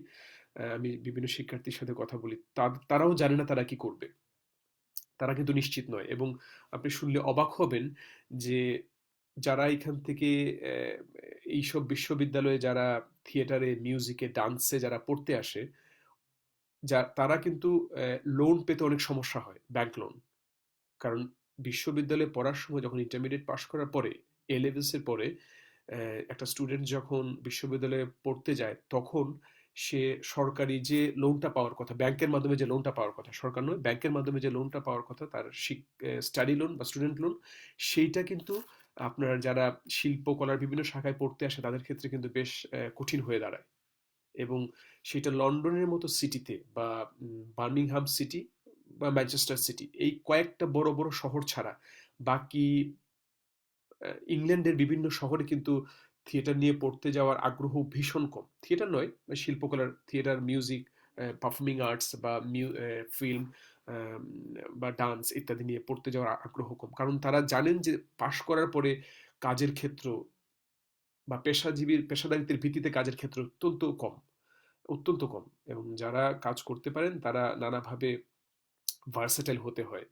আমি বিভিন্ন শিক্ষার্থীর সাথে কথা বলি, তারাও জানে না তারা কি করবে, তারা কিন্তু নিশ্চিত নয়। এবং আপনি শুনলে অবাক হবেন যে যারা এখান থেকে আহ, এইসব বিশ্ববিদ্যালয়ে যারা থিয়েটারে, মিউজিকে, ডান্সে যারা পড়তে আসে, তারা কিন্তু লোন পেতে অনেক সমস্যা হয়, ব্যাংক লোন। কারণ বিশ্ববিদ্যালয়ে পড়ার সময়, যখন ইন্টারমিডিয়েট পাশ করার পরে, এ লেভেলসের পরে একটা স্টুডেন্ট যখন বিশ্ববিদ্যালয়ে পড়তে যায়, তখন সে সরকারি যে লোনটা পাওয়ার কথা, ব্যাংকের মাধ্যমে যে লোনটা পাওয়ার কথা, সরকার নয়, ব্যাংকের মাধ্যমে যে লোনটা পাওয়ার কথা, তার স্টাডি লোন বা স্টুডেন্ট লোন, সেইটা কিন্তু আপনার যারা শিল্পকলার বিভিন্ন শাখায় পড়তে আসে তাদের ক্ষেত্রে কিন্তু বেশ কঠিন হয়ে দাঁড়ায়। এবং সেটা লন্ডনের মতো সিটিতে বা বার্মিংহাম সিটি বা ম্যানচেস্টার সিটি, এই কয়েকটা বড় বড় শহর ছাড়া বাকি ইংল্যান্ডের বিভিন্ন শহরে কিন্তু থিয়েটার নিয়ে পড়তে যাওয়ার আগ্রহ ভীষণ কম। থিয়েটার নয়, শিল্পকলার থিয়েটার, মিউজিক, পারফর্মিং আর্টস বা ফিল্ম বা ডান্স ইত্যাদি নিয়ে পড়তে যাওয়ার আগ্রহ কম, কারণ তারা জানেন যে পাশ করার পরে কাজের ক্ষেত্র বা পেশাদারিত্বের ভিত্তিতে কাজের ক্ষেত্র অত্যন্ত কম, এবং যারা কাজ করতে পারেন তারা নানাভাবে ভার্সেটাইল হতে হয়,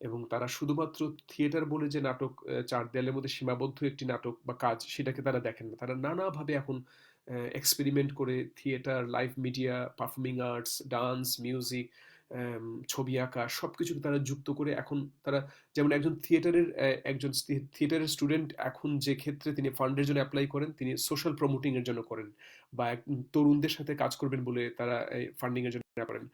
এবং তারা শুধুমাত্র থিয়েটার বলে যে নাটক চার দেয়ালের মধ্যে সীমাবদ্ধ একটি নাটক বা কাজ সেটাকে তারা দেখেন না। তারা নানাভাবে এখন এক্সপেরিমেন্ট করে theatre, live media, performing arts, dance, music, ছবি আঁকা সবকিছুকে তারা যুক্ত করে এখন তারা, যেমন একজন থিয়েটারের স্টুডেন্ট এখন যে ক্ষেত্রে তিনি ফান্ডের জন্য অ্যাপ্লাই করেন, তিনি সোশ্যাল প্রমোটিং এর জন্য করেন, বা তরুণদের সাথে কাজ করবেন বলে তারা ফান্ডিং এর জন্য করেন।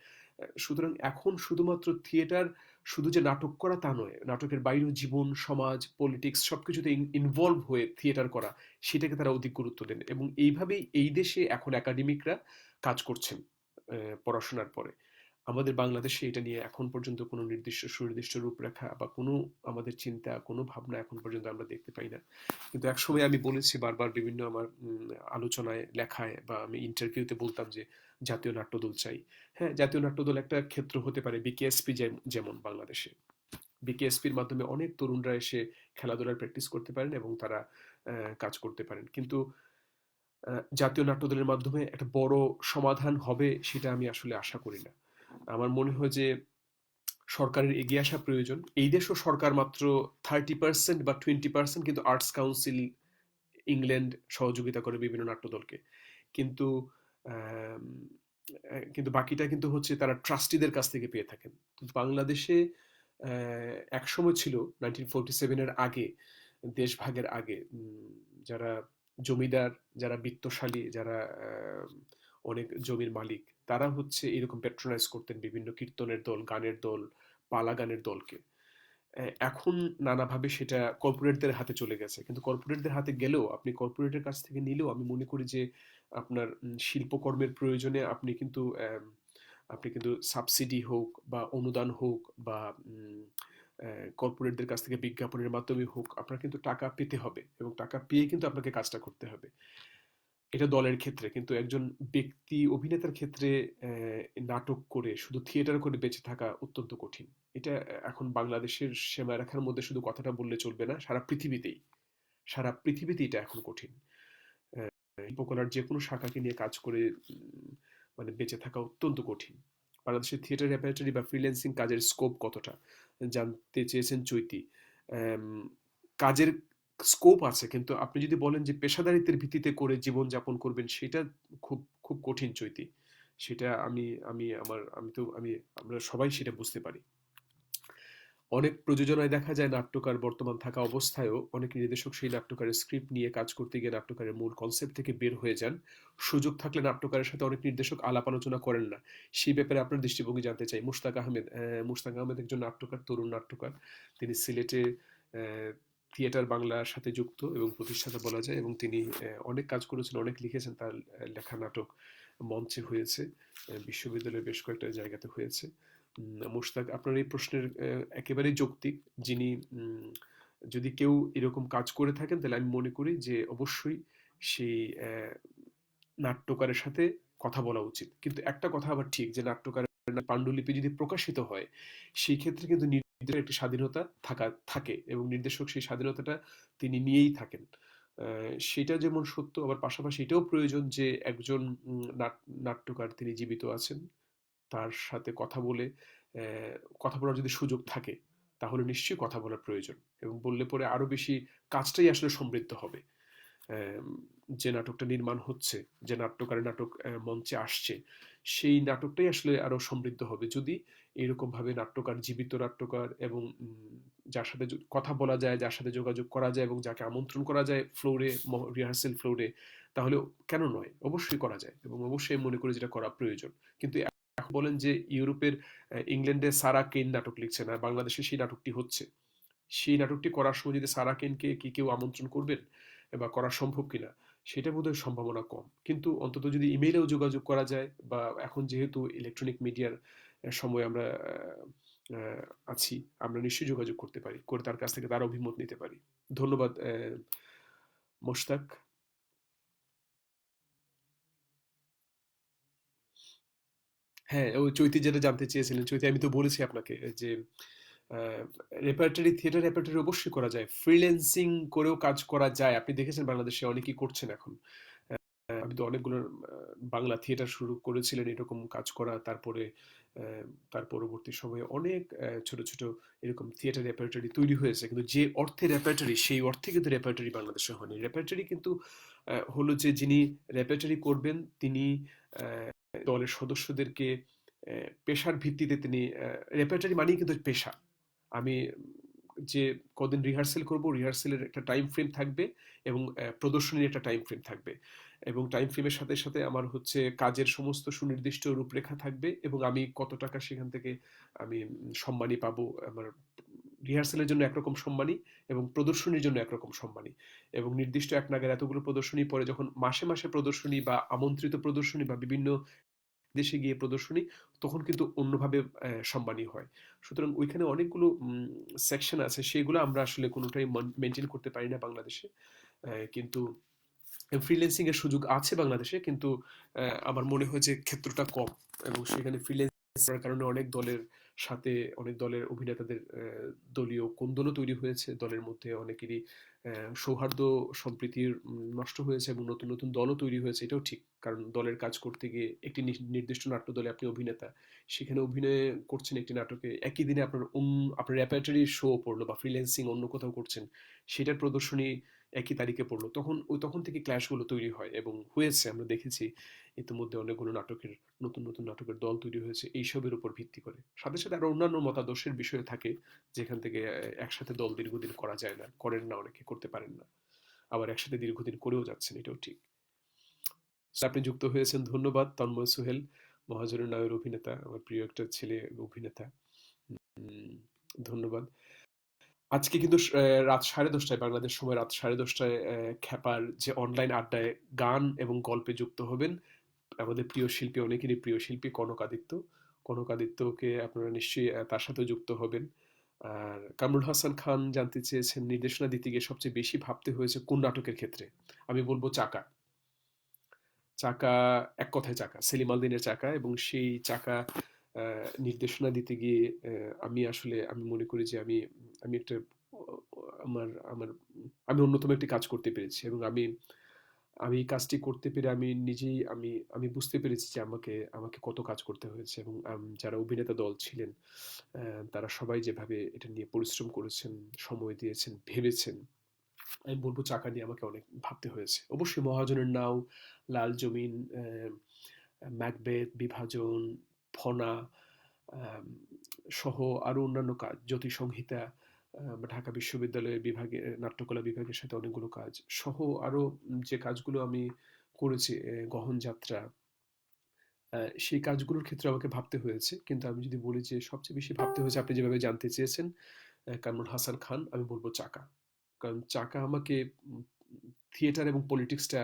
সুতরাং এখন শুধুমাত্র থিয়েটার শুধু যে নাটক করা তা নয়, নাটকের বাইরেও জীবন, সমাজ, পলিটিক্স সবকিছুতে ইনভলভ হয়ে থিয়েটার করা, সেটাকে তারা অধিক গুরুত্ব দেন, এবং এইভাবেই এই দেশে এখন একাডেমিকরা কাজ করছেন পড়াশোনার পরে। আমাদের বাংলাদেশে এটা নিয়ে এখন পর্যন্ত কোনো সুনির্দিষ্ট রূপরেখা বা কোনো আমাদের চিন্তা, কোনো ভাবনা এখন পর্যন্ত আমরা দেখতে পাই না। কিন্তু একসময় আমি বলেছি বারবার বিভিন্ন আমার আলোচনায়, লেখায় বা আমি ইন্টারভিউতে বলতাম যে জাতীয় নাট্যদল চাই। হ্যাঁ, জাতীয় নাট্যদল একটা ক্ষেত্র হতে পারে, বিকেএসপি যেমন বাংলাদেশে। বিকেএসপির মাধ্যমে অনেক তরুণরা এসে খেলাধুলার প্র্যাকটিস করতে পারেন এবং তারা কাজ করতে পারেন, কিন্তু জাতীয় নাট্যদলের মাধ্যমে একটা বড় সমাধান হবে সেটা আমি আসলে আশা করি না। আমার মনে হয় যে সরকারের এগিয়ে আসা প্রয়োজন। এই দেশও সরকার মাত্র 30% বা 20% কিন্তু আর্টস কাউন্সিল ইংল্যান্ড সহযোগিতা করে বিভিন্ন নাট্যদলকে, কিন্তু আম, কিন্তু বাকিটা কিন্তু হচ্ছে তারা ট্রাস্টিদের কাছ থেকে পেয়ে থাকেন। তো বাংলাদেশে একসময় ছিল 1947-এর আগে, দেশভাগের আগে, যারা জমিদার, যারা বিত্তশালী, যারা অনেক জমির মালিক, তারা হচ্ছে এরকম প্যাট্রোনাইজ করতেন বিভিন্ন কীর্তনের দল, গানের দল, পালা গানের দলকে। এখন নানাভাবে সেটা কর্পোরেটদের হাতে চলে গেছে, কিন্তু কর্পোরেটদের হাতে গেলেও, আপনি কর্পোরেটের কাছ থেকে নিলেও আমি মনে করি যে আপনার শিল্পকর্মের প্রয়োজনে আপনি কিন্তু সাবসিডি হোক বা অনুদান হোক বা কর্পোরেটদের কাছ থেকে বিজ্ঞাপনের মাধ্যমে হোক, আপনার কিন্তু টাকা পেতে হবে, এবং টাকা পেয়ে কিন্তু আপনাকে কাজটা করতে হবে। এটা দলের ক্ষেত্রে, কিন্তু একজন ব্যক্তি অভিনেতার ক্ষেত্রে নাটক করে শুধু থিয়েটার করে বেঁচে থাকা অত্যন্ত কঠিন। এটা এখন বাংলাদেশের সীমারেখার মধ্যে শুধু কথাটা বললে চলবে না, সারা পৃথিবীতেই এটা এখন কঠিন। শিল্পকলার যে কোনো শাখাকে নিয়ে কাজ করে মানে বেঁচে থাকা অত্যন্ত কঠিন। বাংলাদেশের থিয়েটার রেপার্টরি বা ফ্রিল্যান্সিং কাজের স্কোপ কতটা জানতে চেয়েছেন চৈতি। কাজের স্কোপ আছে, কিন্তু আপনি যদি বলেন যে পেশাদারিত্বের ভিত্তিতে করে জীবনযাপন করবেন, সেটা খুব খুব কঠিন চৈতি। সেটা আমি আমি আমার আমি তো আমি আমরা সবাই সেটা বুঝতে পারি। অনেক প্রযোজনায় দেখা যায় নাট্যকার বর্তমান থাকা অবস্থায়ও অনেক নির্দেশক সেই নাট্যকারের স্ক্রিপ্ট নিয়ে কাজ করতে গিয়ে নাট্যকারের মূল কনসেপ্ট থেকে বের হয়ে যান। সুযোগ থাকলে নাট্যকারের সাথে অনেক নির্দেশক আলাপ আলোচনা করেন না। সেই ব্যাপারে আপনার দৃষ্টিভঙ্গি জানতে চাই। মুশতাক আহমেদ একজন নাট্যকার, তরুণ নাট্যকার। তিনি সিলেটে থিয়েটার বাংলার সাথে যুক্ত এবং প্রতিষ্ঠাতা বলা যায়, এবং তিনি অনেক কাজ করেছেন, অনেক লিখেছেন। তার লেখা নাটক মঞ্চে হয়েছে, বিশ্ববিদ্যালয়ের বেশ কয়েকটা জায়গাতে হয়েছে। মুশতাক, আপনার এই প্রশ্নের একেবারেই যৌক্তিক। যিনি যদি কেউ এরকম কাজ করে থাকেন, তাহলে আমি মনে করি যে অবশ্যই সেই নাট্যকারের সাথে কথা বলা উচিত। কিন্তু একটা কথা আবার ঠিক, যে নাট্যকারের পাণ্ডুলিপি যদি প্রকাশিত হয়, সেই ক্ষেত্রে কিন্তু নির্দেশের একটি স্বাধীনতা থাকে, এবং নির্দেশক সেই স্বাধীনতাটা তিনি নিয়েই থাকেন। সেটা যেমন সত্য, আবার পাশাপাশি এটাও প্রয়োজন যে একজন নাট্যকার তিনি জীবিত আছেন, তার সাথে কথা বলার যদি সুযোগ থাকে, তাহলে নিশ্চয়ই কথা বলার প্রয়োজন, এবং বললে পরে আরো বেশি কাজটাই আসলে সমৃদ্ধ হবে। যে নাটকটা নির্মাণ হচ্ছে, যে নাট্যকারের নাটক মঞ্চে আসছে, সেই নাটকটাই আসলে আরো সমৃদ্ধ হবে যদি এরকম ভাবে নাট্যকার, জীবিত নাট্যকার, এবং যার সাথে কথা বলা যায়, যার সাথে যোগাযোগ করা যায়, এবং যাকে আমন্ত্রণ করা যায় ফ্লোরে, রিহার্সেল ফ্লোরে, তাহলে কেন নয়, অবশ্যই করা যায়, এবং অবশ্যই মনে করি যেটা করা প্রয়োজন। কিন্তু এখন বলেন যে ইংল্যান্ডে সারা কেন নাটক লিখছেন, আর বাংলাদেশে সেই নাটকটি হচ্ছে। সেই নাটকটি করার সময় যদি সারা কেনকে কি কেউ আমন্ত্রণ করবেন বা করা সম্ভব কিনা, সেটা বোধহয় সম্ভাবনা কম। কিন্তু অন্তত যদি ইমেইলেও যোগাযোগ করা যায়, বা এখন যেহেতু ইলেকট্রনিক মিডিয়ার সময় আমরা আছি, আমরা নিশ্চয়ই যোগাযোগ করতে পারি, করে তার কাছ থেকে তার অভিমত নিতে পারি। ধন্যবাদ মোশতাক। হ্যাঁ, ওই চৈতি যেটা জানতে চেয়েছিলেন, চৈতি আমি তো বলেছি আপনাকে যে রেপার্টরি, থিয়েটার রেপার্টরি অবশ্যই করা যায়, ফ্রিল্যান্সিং করেও কাজ করা যায়। আপনি দেখেছেন বাংলাদেশে অনেকেই করছেন এখন। আপনি তো অনেকগুলো বাংলা থিয়েটার শুরু করেছিলেন এরকম কাজ করা, তারপরে তার পরবর্তী সময়ে অনেক ছোট ছোট এরকম থিয়েটার রেপার্টরি তৈরি হয়েছে, কিন্তু যে অর্থে রেপার্টরি, সেই অর্থে কিন্তু রেপার্টরি বাংলাদেশে হয়নি। রেপার্টরি কিন্তু হলো যে যিনি রেপার্টরি করবেন তিনি দলের সদস্যদেরকে পেশার ভিত্তিতে তিনি, রেপার্টরি মানেই কিন্তু পেশা। আমি যে কদিন রিহার্সেল করব, রিহার্সেলের একটা টাইম ফ্রেম থাকবে, এবং প্রদর্শনীর একটা টাইম ফ্রেম থাকবে, এবং টাইম ফ্রেমের সাথে সাথে আমার হচ্ছে কাজের সমস্ত সুনির্দিষ্ট রূপরেখা থাকবে, এবং আমি কত টাকা সেখান থেকে আমি সম্মানী পাবো। আমার রিহার্সেলের জন্য একরকম সম্মানী, এবং প্রদর্শনীর জন্য একরকম সম্মানী, এবং নির্দিষ্ট এক নাগার এতগুলো প্রদর্শনী পরে যখন মাসে মাসে প্রদর্শনী বা আমন্ত্রিত প্রদর্শনী বা বিভিন্ন দেশে গিয়ে প্রদর্শনী, তখন কিন্তু অন্যভাবে সম্মানী হয়। সুতরাং ওইখানে অনেকগুলো সেকশন আছে, সেগুলো আমরা আসলে কোনোটাই মেনটেন করতে পারি না বাংলাদেশে। কিন্তু ফ্রিল্যান্সিং এর সুযোগ আছে বাংলাদেশে, কিন্তু আমার মনে হয় যে ক্ষেত্রটা কম, এবং সেখানে ফ্রিল্যান্স করার কারণে অনেক দলের সাথে, অনেক দলের অভিনেতাদের দলীয় কোন্দলও তৈরি হয়েছে, দলের মধ্যে অনেকেরই সৌহার্দ্য সম্প্রীতির নষ্ট হয়েছে, এবং নতুন নতুন দলও তৈরি হয়েছে। এটাও ঠিক, কারণ দলের কাজ করতে গিয়ে একটি নির্দিষ্ট নাট্য দলে আপনি অভিনেতা, সেখানে অভিনয় করছেন একটি নাটকে, একই দিনে আপনার আপনার রেপার্টরি শো পড়লো, বা ফ্রিল্যান্সিং অন্য কোথাও করছেন, সেটার প্রদর্শনী একই তারিখে পড়লো, তখন থেকে ক্ল্যাশগুলো তৈরি হয়, এবং হয়েছে, আমরা দেখেছি ইতিমধ্যে অনেকগুলো নাটকের, নতুন নতুন নাটকের দল তৈরি হয়েছে এইসবের উপর ভিত্তি করে। সাথে সাথে আরো অন্যান্য মতাদর্শের বিষয় থাকে, যেখান থেকে একসাথে দল দীর্ঘদিন করা যায় না, করেন না, অনেকে করতে পারেন না, আবার একসাথে দীর্ঘদিন করেও যাচ্ছেন, এটাও ঠিক। আপনি যুক্ত হয়েছেন, ধন্যবাদ। তন্ময় সোহেল, মহাজনের নামের অভিনেতা, আমার প্রিয় একটা ছেলে অভিনেতা। ধন্যবাদ। আজকে কিন্তু রাত 10:30টায়, বাংলাদেশ সময় রাত 10:30টায় খ্যাপার যে অনলাইন আড্ডায় গান এবং গল্পে যুক্ত হবেন আমাদের প্রিয় শিল্পী, অনেকেরই প্রিয় শিল্পী কনক আদিত্য। কনক আদিত্যকে আপনারা নিশ্চয়ই তার সাথেও যুক্ত হবেন। আর কামরুল হাসান খান জানতে চেয়েছেন নির্দেশনা দিতে গিয়ে সবচেয়ে বেশি ভাবতে হয়েছে কোন নাটকের ক্ষেত্রে। আমি বলবো চাকা। চাকা, এক কথায় চাকা, সেলিম আল দীনের চাকা। এবং সেই চাকা নির্দেশনা দিতে গিয়ে আমি আসলে আমি মনে করি যে আমি আমি একটা আমার আমার আমি অন্যতম একটি কাজ করতে পেরেছি, এবং আমি আমি এই কাজটি করতে পেরে আমি নিজেই আমি আমি বুঝতে পেরেছি যে আমাকে আমাকে কত কাজ করতে হয়েছে, এবং যারা অভিনেতা দল ছিলেন তারা সবাই যেভাবে এটা নিয়ে পরিশ্রম করেছেন, সময় দিয়েছেন, ভেবেছেন, আমি বলব চাকা নিয়ে আমাকে অনেক ভাবতে হয়েছে। অবশ্যই মহাজনের নাও, লাল জমিন, ম্যাকবেথ, বিভাজন, ফনা আম সহ আরো অন্যান্য কাজ, জ্যোতি সংহিতা, ঢাকা বিশ্ববিদ্যালয়ের বিভাগে নাট্যকলা বিভাগের সাথে অনেকগুলো কাজ সহ আরো যে কাজগুলো আমি করেছি, গহন যাত্রা, সেই কাজগুলোর ক্ষেত্রে আমাকে ভাবতে হয়েছে। কিন্তু আমি যদি বলি যে সবচেয়ে বেশি ভাবতে হয়েছে, আপনি যেভাবে জানতে চেয়েছেন, কামরুল হাসান খান, আমি বলব চাকা। কারণ চাকা আমাকে উম থিয়েটার এবং পলিটিক্সটা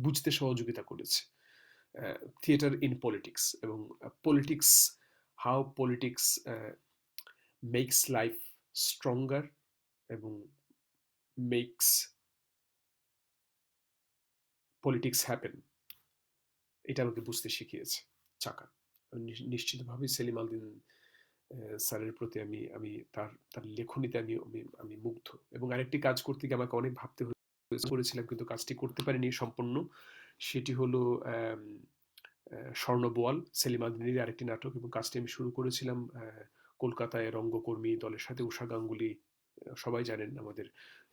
বুঝতে সহযোগিতা করেছে। থিয়েটার ইন পলিটিক্স, এবং politics, how politics makes life stronger, এবং মেক্স পলিটিক্স হ্যাপেন, এটা আমাকে বুঝতে শিখিয়েছে চাকা। নিশ্চিতভাবেই সেলিম আল দীন স্যারের প্রতি আমি আমি তার তার লেখনীতে আমি আমি আমি মুগ্ধ। এবং আরেকটি কাজ করতে গিয়ে আমাকে অনেক ভাবতে করেছিলাম, কিন্তু কাজটি করতে পারিনি সম্পূর্ণ। সেটি হলো স্বর্ণবোয়াল, সেলিম আল দীনেরই আরেকটি নাটক, এবং কাজটি আমি শুরু করেছিলাম কলকাতায় রঙ্গকর্মী দলের সাথে, উষা গাঙ্গুলি, সবাই জানেন আমাদের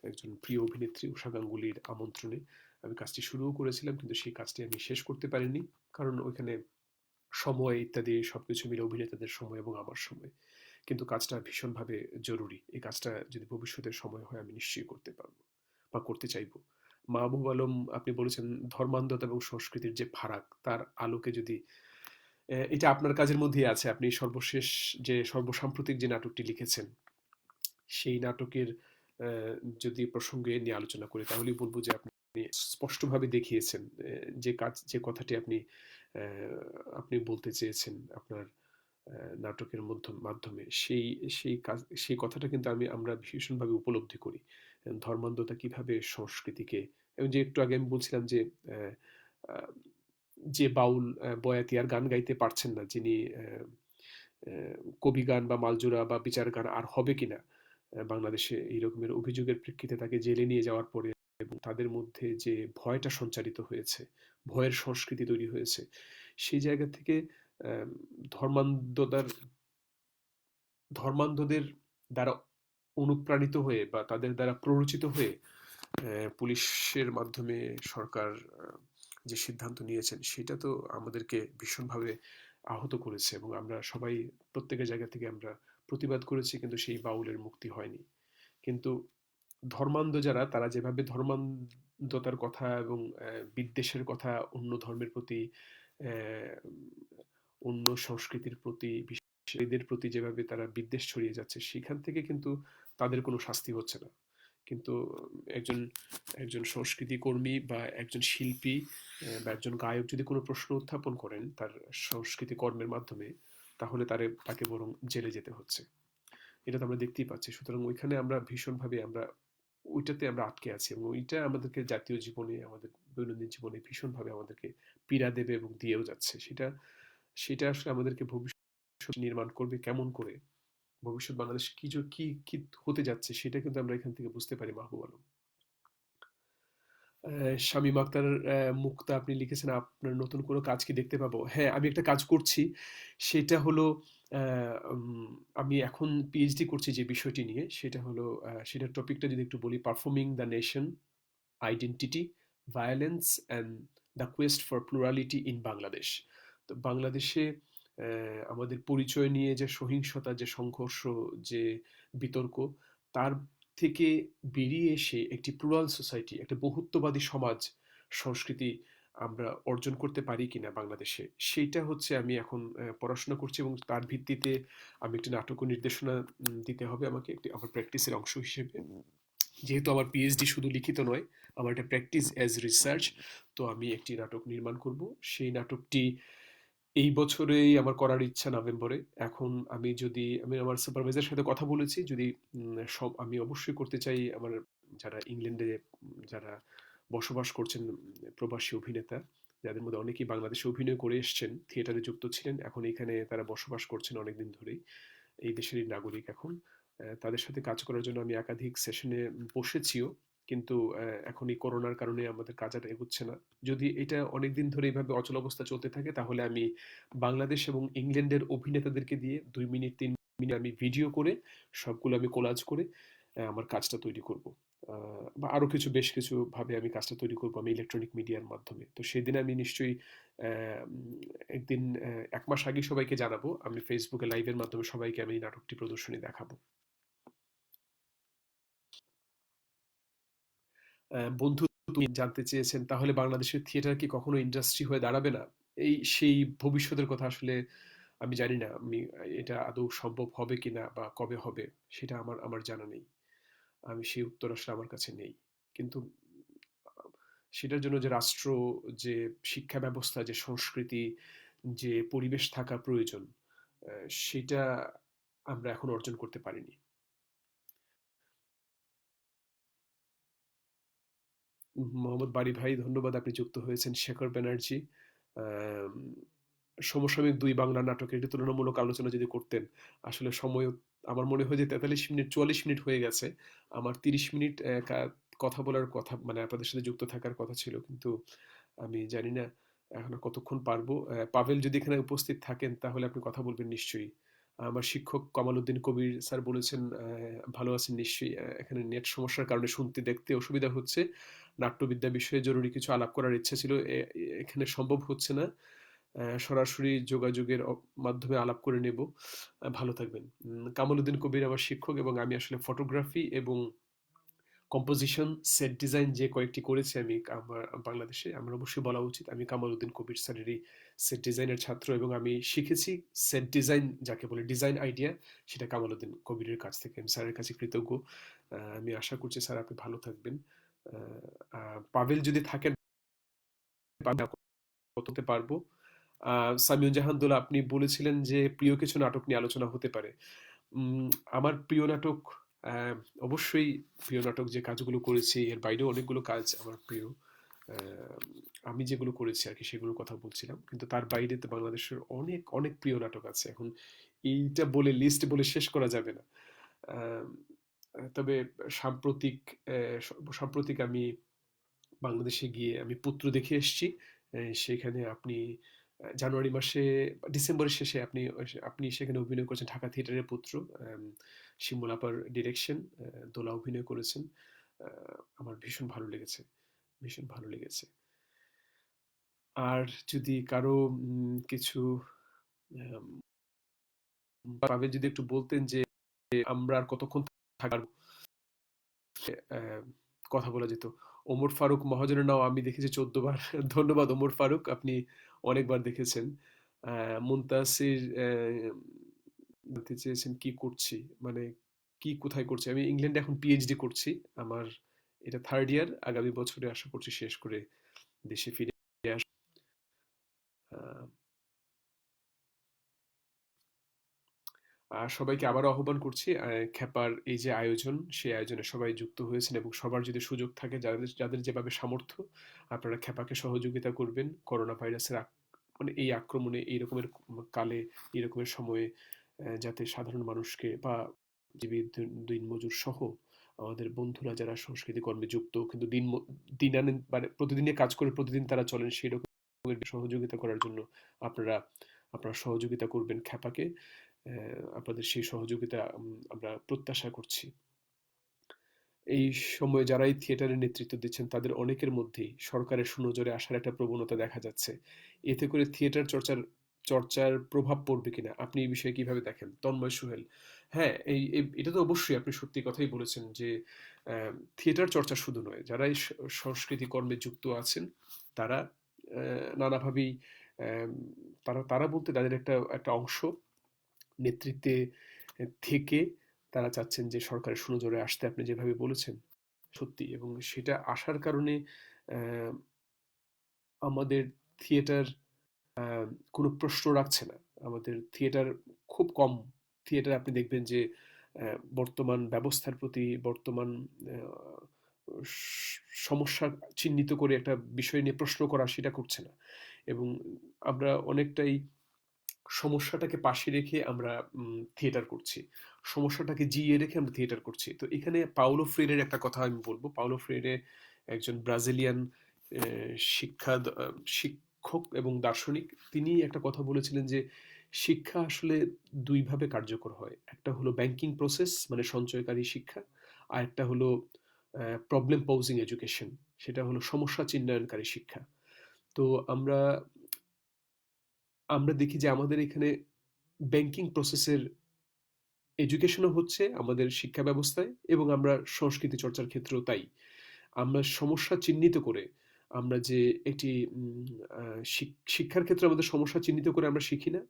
একজন প্রিয় অভিনেত্রী উষা গাঙ্গুলির আমন্ত্রণে আমি কাজটি শুরুও করেছিলাম, কিন্তু সেই কাজটি আমি শেষ করতে পারিনি, কারণ ওইখানে সময় ইত্যাদি সবকিছু মিলে, অভিনেতাদের সময় এবং আমার সময়। কিন্তু কাজটা ভীষণভাবে জরুরি। এই কাজটা যদি ভবিষ্যতের সময় হয় আমি নিশ্চয়ই করতে পারবো, বা করতে চাইবো। মাহবুব আলম, আপনি বলেছেন ধর্মান্ধতা এবং সংস্কৃতির যে ফারাক, তার আলোকে যদি এটা আপনার কাজের মধ্যেই আছে। আপনি সর্বশেষ যে সর্বসাম্প্রতিক যে নাটকটি লিখেছেন, সেই নাটকের যদি প্রসঙ্গে নিয়ে আলোচনা করি, তাহলেই বলবো যে আপনি স্পষ্টভাবে দেখিয়েছেন যে কথাটি আপনি বলতে চেয়েছেন আপনার নাটকের মাধ্যমে সেই কথাটা কিন্তু আমরা ভীষণভাবে উপলব্ধি করি। ধর্মান্ধতা কিভাবে সংস্কৃতিকে, এবং যে একটু আগে আমি বলছিলাম যে আহ, আহ, যে বাউল বয়াতি আর গান গাইতে পারছেন না, যিনি কবি গান বা মালজোড়া বা বিচার গান আর হবে কিনা বাংলাদেশে, এই রকমের অভিযোগের প্রেক্ষিতে তাকে জেলে নিয়ে যাওয়ার পরে এবং তাদের মধ্যে যে ভয়টা সঞ্চারিত হয়েছে, ভয়ের সংস্কৃতি তৈরি হয়েছে, সেই জায়গা থেকে আহ, ধর্মান্ধতার ধর্মান্ধদের দ্বারা অনুপ্রাণিত হয়ে বা তাদের দ্বারা প্ররোচিত হয়ে পুলিশের মাধ্যমে সরকার যে সিদ্ধান্ত নিয়েছেন সেটা তো আমাদেরকে ভীষণভাবে আহত করেছে, এবং আমরা সবাই প্রত্যেকের জায়গা থেকে আমরা প্রতিবাদ করেছি, কিন্তু সেই বাউলের মুক্তি হয়নি। কিন্তু ধর্মান্ধ যারা, তারা যেভাবে ধর্মান্ধতার কথা এবং বিদ্বেষের কথা অন্য ধর্মের প্রতি, আহ, অন্য সংস্কৃতির প্রতি, এদের প্রতি যেভাবে তারা বিদ্বেষ ছড়িয়ে যাচ্ছে, সেখান থেকে কিন্তু তাদের কোনো শাস্তি হচ্ছে না। কিন্তু একজন একজন সংস্কৃতি কর্মী বা একজন শিল্পী বা একজন গায়ক যদি কোনো প্রশ্ন উত্থাপন করেন তার সংস্কৃতি কর্মের মাধ্যমে, তাহলে তাকে বরং জেলে যেতে হচ্ছে। এটা তো আমরা দেখতেই পাচ্ছি। সুতরাং ওইখানে আমরা ভীষণভাবে ওইটাতে আমরা আটকে আছি, এবং ওইটা আমাদেরকে জাতীয় জীবনে, আমাদের দৈনন্দিন জীবনে ভীষণভাবে আমাদেরকে পীড়া দেবে এবং দিয়েও যাচ্ছে। সেটা সেটা আসলে আমাদেরকে ভবিষ্যৎ নির্মাণ করবে কেমন করে, ভবিষ্যৎ বাংলাদেশ কি হতে যাচ্ছে, সেটা কিন্তু আমরা এখান থেকে বুঝতে পারি। মাহবুব আলম, শামীম আক্তার মুক্তা, আপনি লিখেছেন আপনার নতুন কোনো কাজ কি দেখতে পাবো? হ্যাঁ, আমি একটা কাজ করছি। সেটা হলো আমি এখন পিএইচডি করছি যে বিষয়টি নিয়ে, সেটা হলো সেটার টপিকটা যদি একটু বলি, performing the nation, identity, violence and the quest for plurality in Bangladesh. তো বাংলাদেশে আমাদের পরিচয় নিয়ে যে সহিংসতা, যে সংঘর্ষ, যে বিতর্ক, তার থেকে বেরিয়ে এসে একটি প্লুরাল সোসাইটি, একটা বহুত্ববাদী সমাজ সংস্কৃতি আমরা অর্জন করতে পারি কিনা বাংলাদেশে, সেইটা হচ্ছে আমি এখন পড়াশোনা করছি, এবং তার ভিত্তিতে আমি একটি নাটক নির্দেশনা দিতে হবে আমাকে, আমার প্র্যাকটিসের অংশ হিসেবে। যেহেতু আমার পিএইচডি শুধু লিখিত নয়, আমার একটা প্র্যাকটিস অ্যাজ রিসার্চ, তো আমি একটি নাটক নির্মাণ করব। সেই নাটকটি এই বছরেই আমার করার ইচ্ছা, নভেম্বরে। এখন আমি আমার সুপারভাইজার সাথে কথা বলেছি, যদি সব আমি অবশ্যই করতে চাই। আমার যারা ইংল্যান্ডে যারা বসবাস করছেন, প্রবাসী অভিনেতা, যাদের মধ্যে অনেকেই বাংলাদেশে অভিনয় করে এসছেন, থিয়েটারে যুক্ত ছিলেন, এখন এখানে তারা বসবাস করছেন অনেকদিন ধরেই, এই দেশেরই নাগরিক এখন। তাদের সাথে কাজ করার জন্য আমি একাধিক সেশনে বসেছিও, কিন্তু এখন এই করোনার কারণে আমাদের কাজ আর এগোচ্ছে না। যদি এটা অনেকদিন ধরে এইভাবে অচল অবস্থা চলতে থাকে, তাহলে আমি বাংলাদেশ এবং ইংল্যান্ডের অভিনেতাদেরকে দিয়ে 2 মিনিট 3 মিনিট আমি ভিডিও করে, সবগুলো আমি কোলাজ করে আমার কাজটা তৈরি করব। বা আরো বেশ কিছু ভাবে আমি কাজটা তৈরি করব আমি ইলেকট্রনিক মিডিয়ার মাধ্যমে। তো সেদিন আমি নিশ্চয়ই একদিন 1 মাস আগে সবাইকে জানাবো, আমি ফেসবুকে লাইভের মাধ্যমে সবাইকে আমি এই নাটকটি প্রদর্শনী দেখাবো। বন্ধু, তুমি জানতে চেয়েছেন তাহলে বাংলাদেশের থিয়েটার কি কখনো ইন্ডাস্ট্রি হয়ে দাঁড়াবে না? সেই ভবিষ্যতের কথা আসলে আমি জানি না। এটা আদৌ সম্ভব হবে কিনা বা কবে হবে, সেটা আমার আমার জানা নেই। আমি সেই উত্তর আসলে আমার কাছে নেই। কিন্তু সেটার জন্য যে রাষ্ট্র, যে শিক্ষা ব্যবস্থা, যে সংস্কৃতি, যে পরিবেশ থাকা প্রয়োজন, সেটা আমরা এখন অর্জন করতে পারিনি। মোহাম্মদ বাড়ি ভাই, ধন্যবাদ, আপনি যুক্ত হয়েছেন। শেখর ব্যানার্জি, আম, সমসাময়িক 2 বাংলা নাটকের একটি তুলনামূলক আলোচনা যদি করতেন। আসলে সময় আমার মনে হয় যে 43 মিনিট 44 মিনিট হয়ে গেছে। আমার 30 মিনিট কথা বলার কথা, মানে আপনাদের সাথে যুক্ত থাকার কথা ছিল, কিন্তু আমি জানি না এখন আর কতক্ষণ পারবো। পাভেল যদি এখানে উপস্থিত থাকেন তাহলে আপনি কথা বলবেন নিশ্চয়ই। আমার শিক্ষক কামাল উদ্দিন কবির স্যার বলেছেন ভালো আছেন নিশ্চয়ই। এখানে নেট সমস্যার কারণে শুনতে দেখতে অসুবিধা হচ্ছে। নাট্যবিদ্যা বিষয়ে জরুরি কিছু আলাপ করার ইচ্ছা ছিল, এখানে সম্ভব হচ্ছে না। সরাসরি যোগাযোগের মাধ্যমে আলাপ করে নেব। ভালো থাকবেন। কামাল উদ্দিন কবির আমার শিক্ষক, এবং আমি আসলে ফটোগ্রাফি এবং কম্পোজিশন, সেট ডিজাইন যে কয়েকটি করেছি আমি আমার বাংলাদেশে, আমার অবশ্যই বলা উচিত আমি কামাল উদ্দিন কবির স্যারেরই সেট ডিজাইনের ছাত্র, এবং আমি শিখেছি সেট ডিজাইন যাকে বলে, ডিজাইন আইডিয়া, সেটা কামাল উদ্দিন কবিরের কাছ থেকে। আমি স্যারের কাছে কৃতজ্ঞ। আমি আশা করছি স্যার আপনি ভালো থাকবেন। আহ, পাভেল যদি থাকেন করতে পারবো। সামিউল জাহান দোলা, আপনি বলেছিলেন যে প্রিয় কিছু নাটক নিয়ে আলোচনা হতে পারে। উম, আমার প্রিয় নাটক, আহ, অবশ্যই প্রিয় নাটক যে কাজগুলো করেছি এর বাইরেও অনেকগুলো কাজ আমার প্রিয়। আহ, আমি যেগুলো করেছি আর কি সেগুলোর কথা বলছিলাম, কিন্তু তার বাইরে তো বাংলাদেশের অনেক অনেক প্রিয় নাটক আছে। এখন এইটা বলে লিস্ট বলে শেষ করা যাবে না। আহ, তবে সাম্প্রতিক সাম্প্রতিক আমি বাংলাদেশে গিয়ে আমি পুত্র দেখে এসেছি। সেখানে আপনি জানুয়ারি মাসে, ডিসেম্বরের শেষে আপনি আপনি সেখানে অভিনয় করেছেন ঢাকা থিয়েটারের পুত্র। শিমুল আপার ডিরেকশন, দোলা অভিনয় করেছেন। আমার ভীষণ ভালো লেগেছে, ভীষণ ভালো লেগেছে। আর যদি কারো কিছু আম, পাবে, যদি একটু বলতেন যে আমরা আর কতক্ষণ থাকার কথা বলা যেত। ওমর ফারুক মহাজনের নাও আমি দেখেছি 14 বার। ধন্যবাদ ওমর ফারুক, আপনি অনেকবার দেখেছেন। মুনতাসির জানতে চেয়েছেন কি করছি, মানে কি কোথায় করছি। আমি ইংল্যান্ডে এখন পিএইচডি করছি। আমার এটা 3rd ইয়ার, আগামী বছরে আশা করছি শেষ করে দেশে ফিরে আসবো। আহ, সবাইকে আবারও আহ্বান করছি, খ্যাপার এই যে আয়োজন, সেই আয়োজনে সবাই যুক্ত হয়েছেন এবং সবার যদি সুযোগ থাকে, যাদের যাদের যেভাবে সামর্থ্য, আপনারা খ্যাপাকে সহযোগিতা করবেন করোনা ভাইরাসের মানে এই আক্রমণে, এই রকমের কালে, এই রকমের সময়ে, যাতে সাধারণ মানুষকে বা জীবিত দিনমজুর সহ আমাদের বন্ধুরা যারা সংস্কৃতি কর্মে যুক্ত, কিন্তু দিন আনেন মানে প্রতিদিনের কাজ করে প্রতিদিন তারা চলেন, সেই রকমের সহযোগিতা করার জন্য আপনারা আপনারা সহযোগিতা করবেন খ্যাপাকে। আপনাদের সেই সহযোগিতা আমরা প্রত্যাশা করছি। এই সময়ে যারা এই থিয়েটারের নেতৃত্ব দিচ্ছেন তাদের অনেকের মধ্যেই সরকারের সুনজরে আসার একটা প্রবণতা দেখা যাচ্ছে। এতে করে থিয়েটার চর্চার প্রভাব পড়বে কিনা, আপনি এই বিষয়ে কিভাবে দেখেন? তন্ময় সুহেল: হ্যাঁ, এটা তো অবশ্যই আপনি সত্যি কথাই বলেছেন যে থিয়েটার চর্চা শুধু নয়, যারা এই সংস্কৃতি কর্মে যুক্ত আছেন তারা নানাভাবেই, আম, তারা তারা বলতে তাদের একটা একটা অংশ নেতৃত্বে থেকে তারা চাচ্ছেন যে সরকারের সুনজরে আসতে, আপনি যেভাবে বলেছেন সত্যি। এবং সেটা আসার কারণে আহ, আমাদের থিয়েটার কোনো প্রশ্ন রাখছে না। আমাদের থিয়েটার খুব কম থিয়েটার আপনি দেখবেন যে বর্তমান ব্যবস্থার প্রতি, বর্তমান আহ, সমস্যা চিহ্নিত করে একটা বিষয় নিয়ে প্রশ্ন করা, সেটা করছে না। এবং আমরা অনেকটাই সমস্যাটাকে পাশে রেখে আমরা থিয়েটার করছি, সমস্যাটাকে জিইয়ে রেখে আমরা থিয়েটার করছি। তো এখানে পাওলো ফ্রেরের একটা কথা আমি বলবো। পাওলো ফ্রেরে একজন ব্রাজিলিয়ান শিক্ষক এবং দার্শনিক। তিনি একটা কথা বলেছিলেন যে শিক্ষা আসলে দুইভাবে কার্যকর হয়। একটা হলো ব্যাংকিং প্রসেস, মানে সঞ্চয়কারী শিক্ষা। আর একটা হলো প্রবলেম পজিং এডুকেশন, সেটা হলো সমস্যা চিহ্নয়নকারী শিক্ষা। তো আমরা আমরা দেখি যে আমাদের এখানে ব্যাংকিং প্রসেসের এডুকেশনও হচ্ছে আমাদের শিক্ষা ব্যবস্থায়, এবং আমরা সংস্কৃতি চর্চার ক্ষেত্রেও তাই। আমরা সমস্যা চিহ্নিত করে, আমরা যে একটি শিক্ষার ক্ষেত্রে আমাদের সমস্যা চিহ্নিত করে আমরা শিখি না,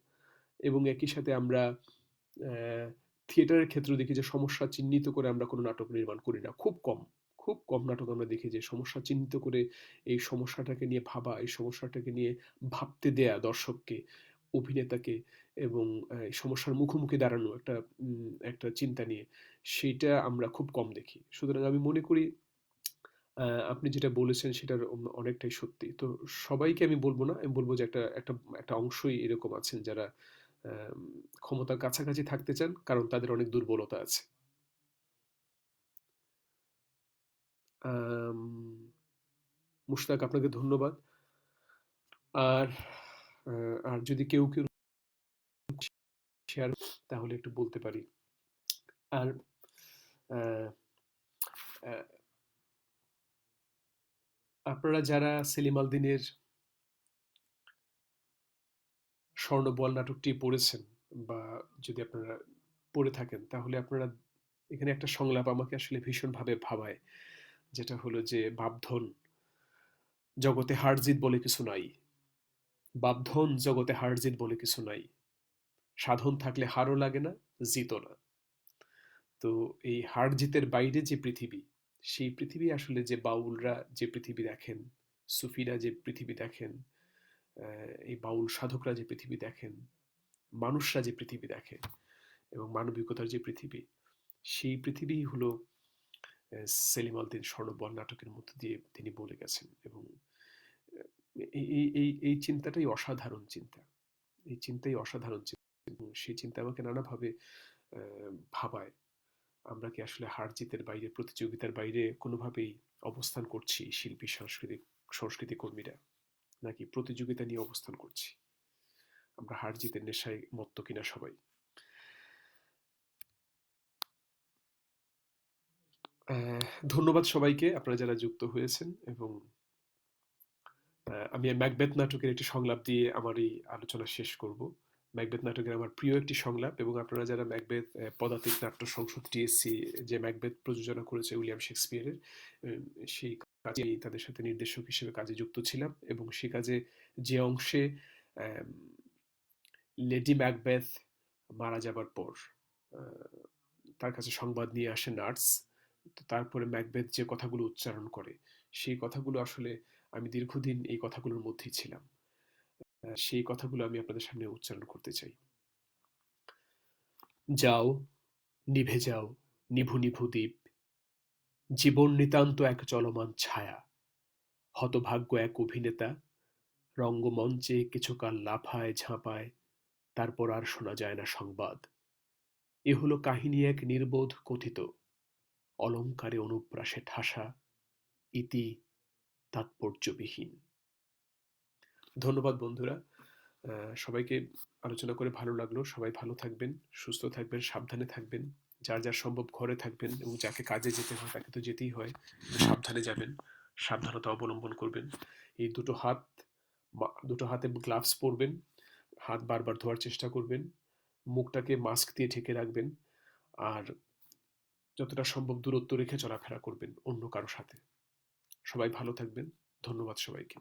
এবং একই সাথে আমরা থিয়েটারের ক্ষেত্রেও দেখি যে সমস্যা চিহ্নিত করে আমরা কোনো নাটক নির্মাণ করি না। খুব কম, খুব কম নাটক আমরা দেখি যে সমস্যা চিহ্নিত করে এই সমস্যাটাকে নিয়ে ভাবা, এই সমস্যাটাকে নিয়ে ভাবতে দেয়া দর্শককে, অভিনেতাকে, এবং এই সমস্যার মুখোমুখি দাঁড়ানো একটা একটা চিন্তা নিয়ে, সেইটা আমরা খুব কম দেখি। সুতরাং আমি মনে করি আপনি যেটা বলেছেন সেটার অনেকটাই সত্যি। তো সবাইকে আমি বলব না, আমি বলব যে একটা একটা একটা অংশই এরকম আছেন যারা আম, ক্ষমতার কাছাকাছি থাকতে চান কারণ তাদের অনেক দুর্বলতা আছে। আম, মুশতাক, আপনাকে ধন্যবাদ। আর আর যদি কেউ কেউ শেয়ার, তাহলে একটু বলতে পারি। আর আহ, আহ, আপনারা যারা সেলিম আল দীনের স্বর্ণবল নাটকটি পড়েছেন, বা যদি আপনারা পড়ে থাকেন, তাহলে আপনারা এখানে একটা সংলাপ আমাকে আসলে ভীষণভাবে ভাবায়, যেটা হলো যে বাপধন জগতে হার জিত বলে কিছু নাই, বাপধন জগতে হার জিত বলে কিছু নাই, সাধন থাকলে হারও লাগে না, জিতও না। তো এই হার জিতের বাইরে যে পৃথিবী, সেই পৃথিবী আসলে যে বাউলরা যে পৃথিবী দেখেন, সুফিরা যে পৃথিবী দেখেন, এই বাউল সাধকরা যে পৃথিবী দেখেন, মানুষরা যে পৃথিবী দেখে এবং মানবিকতার যে পৃথিবী, সেই পৃথিবীই হলো সেলিম আল দীন স্বর্ণবল নাটকের মধ্য দিয়ে তিনি বলে গেছেন। এবং এই চিন্তাটাই অসাধারণ চিন্তা। এই চিন্তাই অসাধারণ চিন্তা এবং সেই চিন্তা আমাকে নানাভাবে ভাবায়। আমরা কি আসলে হার জিতের বাইরে, প্রতিযোগিতার বাইরে কোনোভাবেই অবস্থান করছি শিল্পী, সংস্কৃতি কর্মীরা, নাকি প্রতিযোগিতা নিয়ে অবস্থান করছি? আমরা হার জিতের নেশায় মত্ত কিনা সবাই? ধন্যবাদ সবাইকে, আপনারা যারা যুক্ত হয়েছেন। এবং আমি ম্যাকবেথ নাটকের একটি সংলাপ দিয়ে আমার এই আলোচনা শেষ করব। ম্যাকবেথ নাটকের আমার প্রিয় একটি সংলাপ, এবং আপনারা যারা ম্যাকবেথ পদাতিক নাট্য সংসদ টিএসসি যে ম্যাকবেথ প্রযোজনা করেছে উইলিয়াম শেক্সপিয়ারের, সেই কাজে আমি তাদের সাথে নির্দেশক হিসেবে কাজে যুক্ত ছিলাম। এবং সে কাজে যে অংশে লেডি ম্যাকবেথ মারা যাবার পর তার কাছে সংবাদ নিয়ে আসে নার্স, তো তারপরে ম্যাকবেথ যে কথাগুলো উচ্চারণ করে, সেই কথাগুলো আসলে আমি দীর্ঘদিন এই কথাগুলোর মধ্যেই ছিলাম। সেই কথাগুলো আমি আপনাদের সামনে উচ্চারণ করতে চাই। যাও, নিভে যাও, নিভু নিভু দ্বীপ, জীবন নিতান্ত এক চলমান ছায়া, হতভাগ্য এক অভিনেতা রঙ্গমঞ্চে কিছুকাল লাফায় ঝাঁপায়, তারপর আর শোনা যায় না সংবাদ। এ হলো কাহিনী এক নির্বোধ কথিত, অলঙ্কারে অনুপ্রাসে ঠাসা, ইতি তাৎপর্যবিহীন। ধন্যবাদ বন্ধুরা, সবাইকে আলোচনা করে ভালো লাগলো। সবাই ভালো থাকবেন, সুস্থ থাকবেন, সাবধানে থাকবেন। যার যার সম্ভব ঘরে থাকবেন, এবং যাকে কাজে যেতে হয় তাকে তো যেতেই হয়, সাবধানে যাবেন, সাবধানতা অবলম্বন করবেন। এই দুটো হাতে গ্লাভস পরবেন, হাত বারবার ধোয়ার চেষ্টা করবেন, মুখটাকে মাস্ক দিয়ে ঢেকে রাখবেন, আর যতটা সম্ভব দূরত্ব রেখে চলাফেরা করবেন অন্য কারো সাথে। সবাই ভালো থাকবেন। ধন্যবাদ সবাইকে।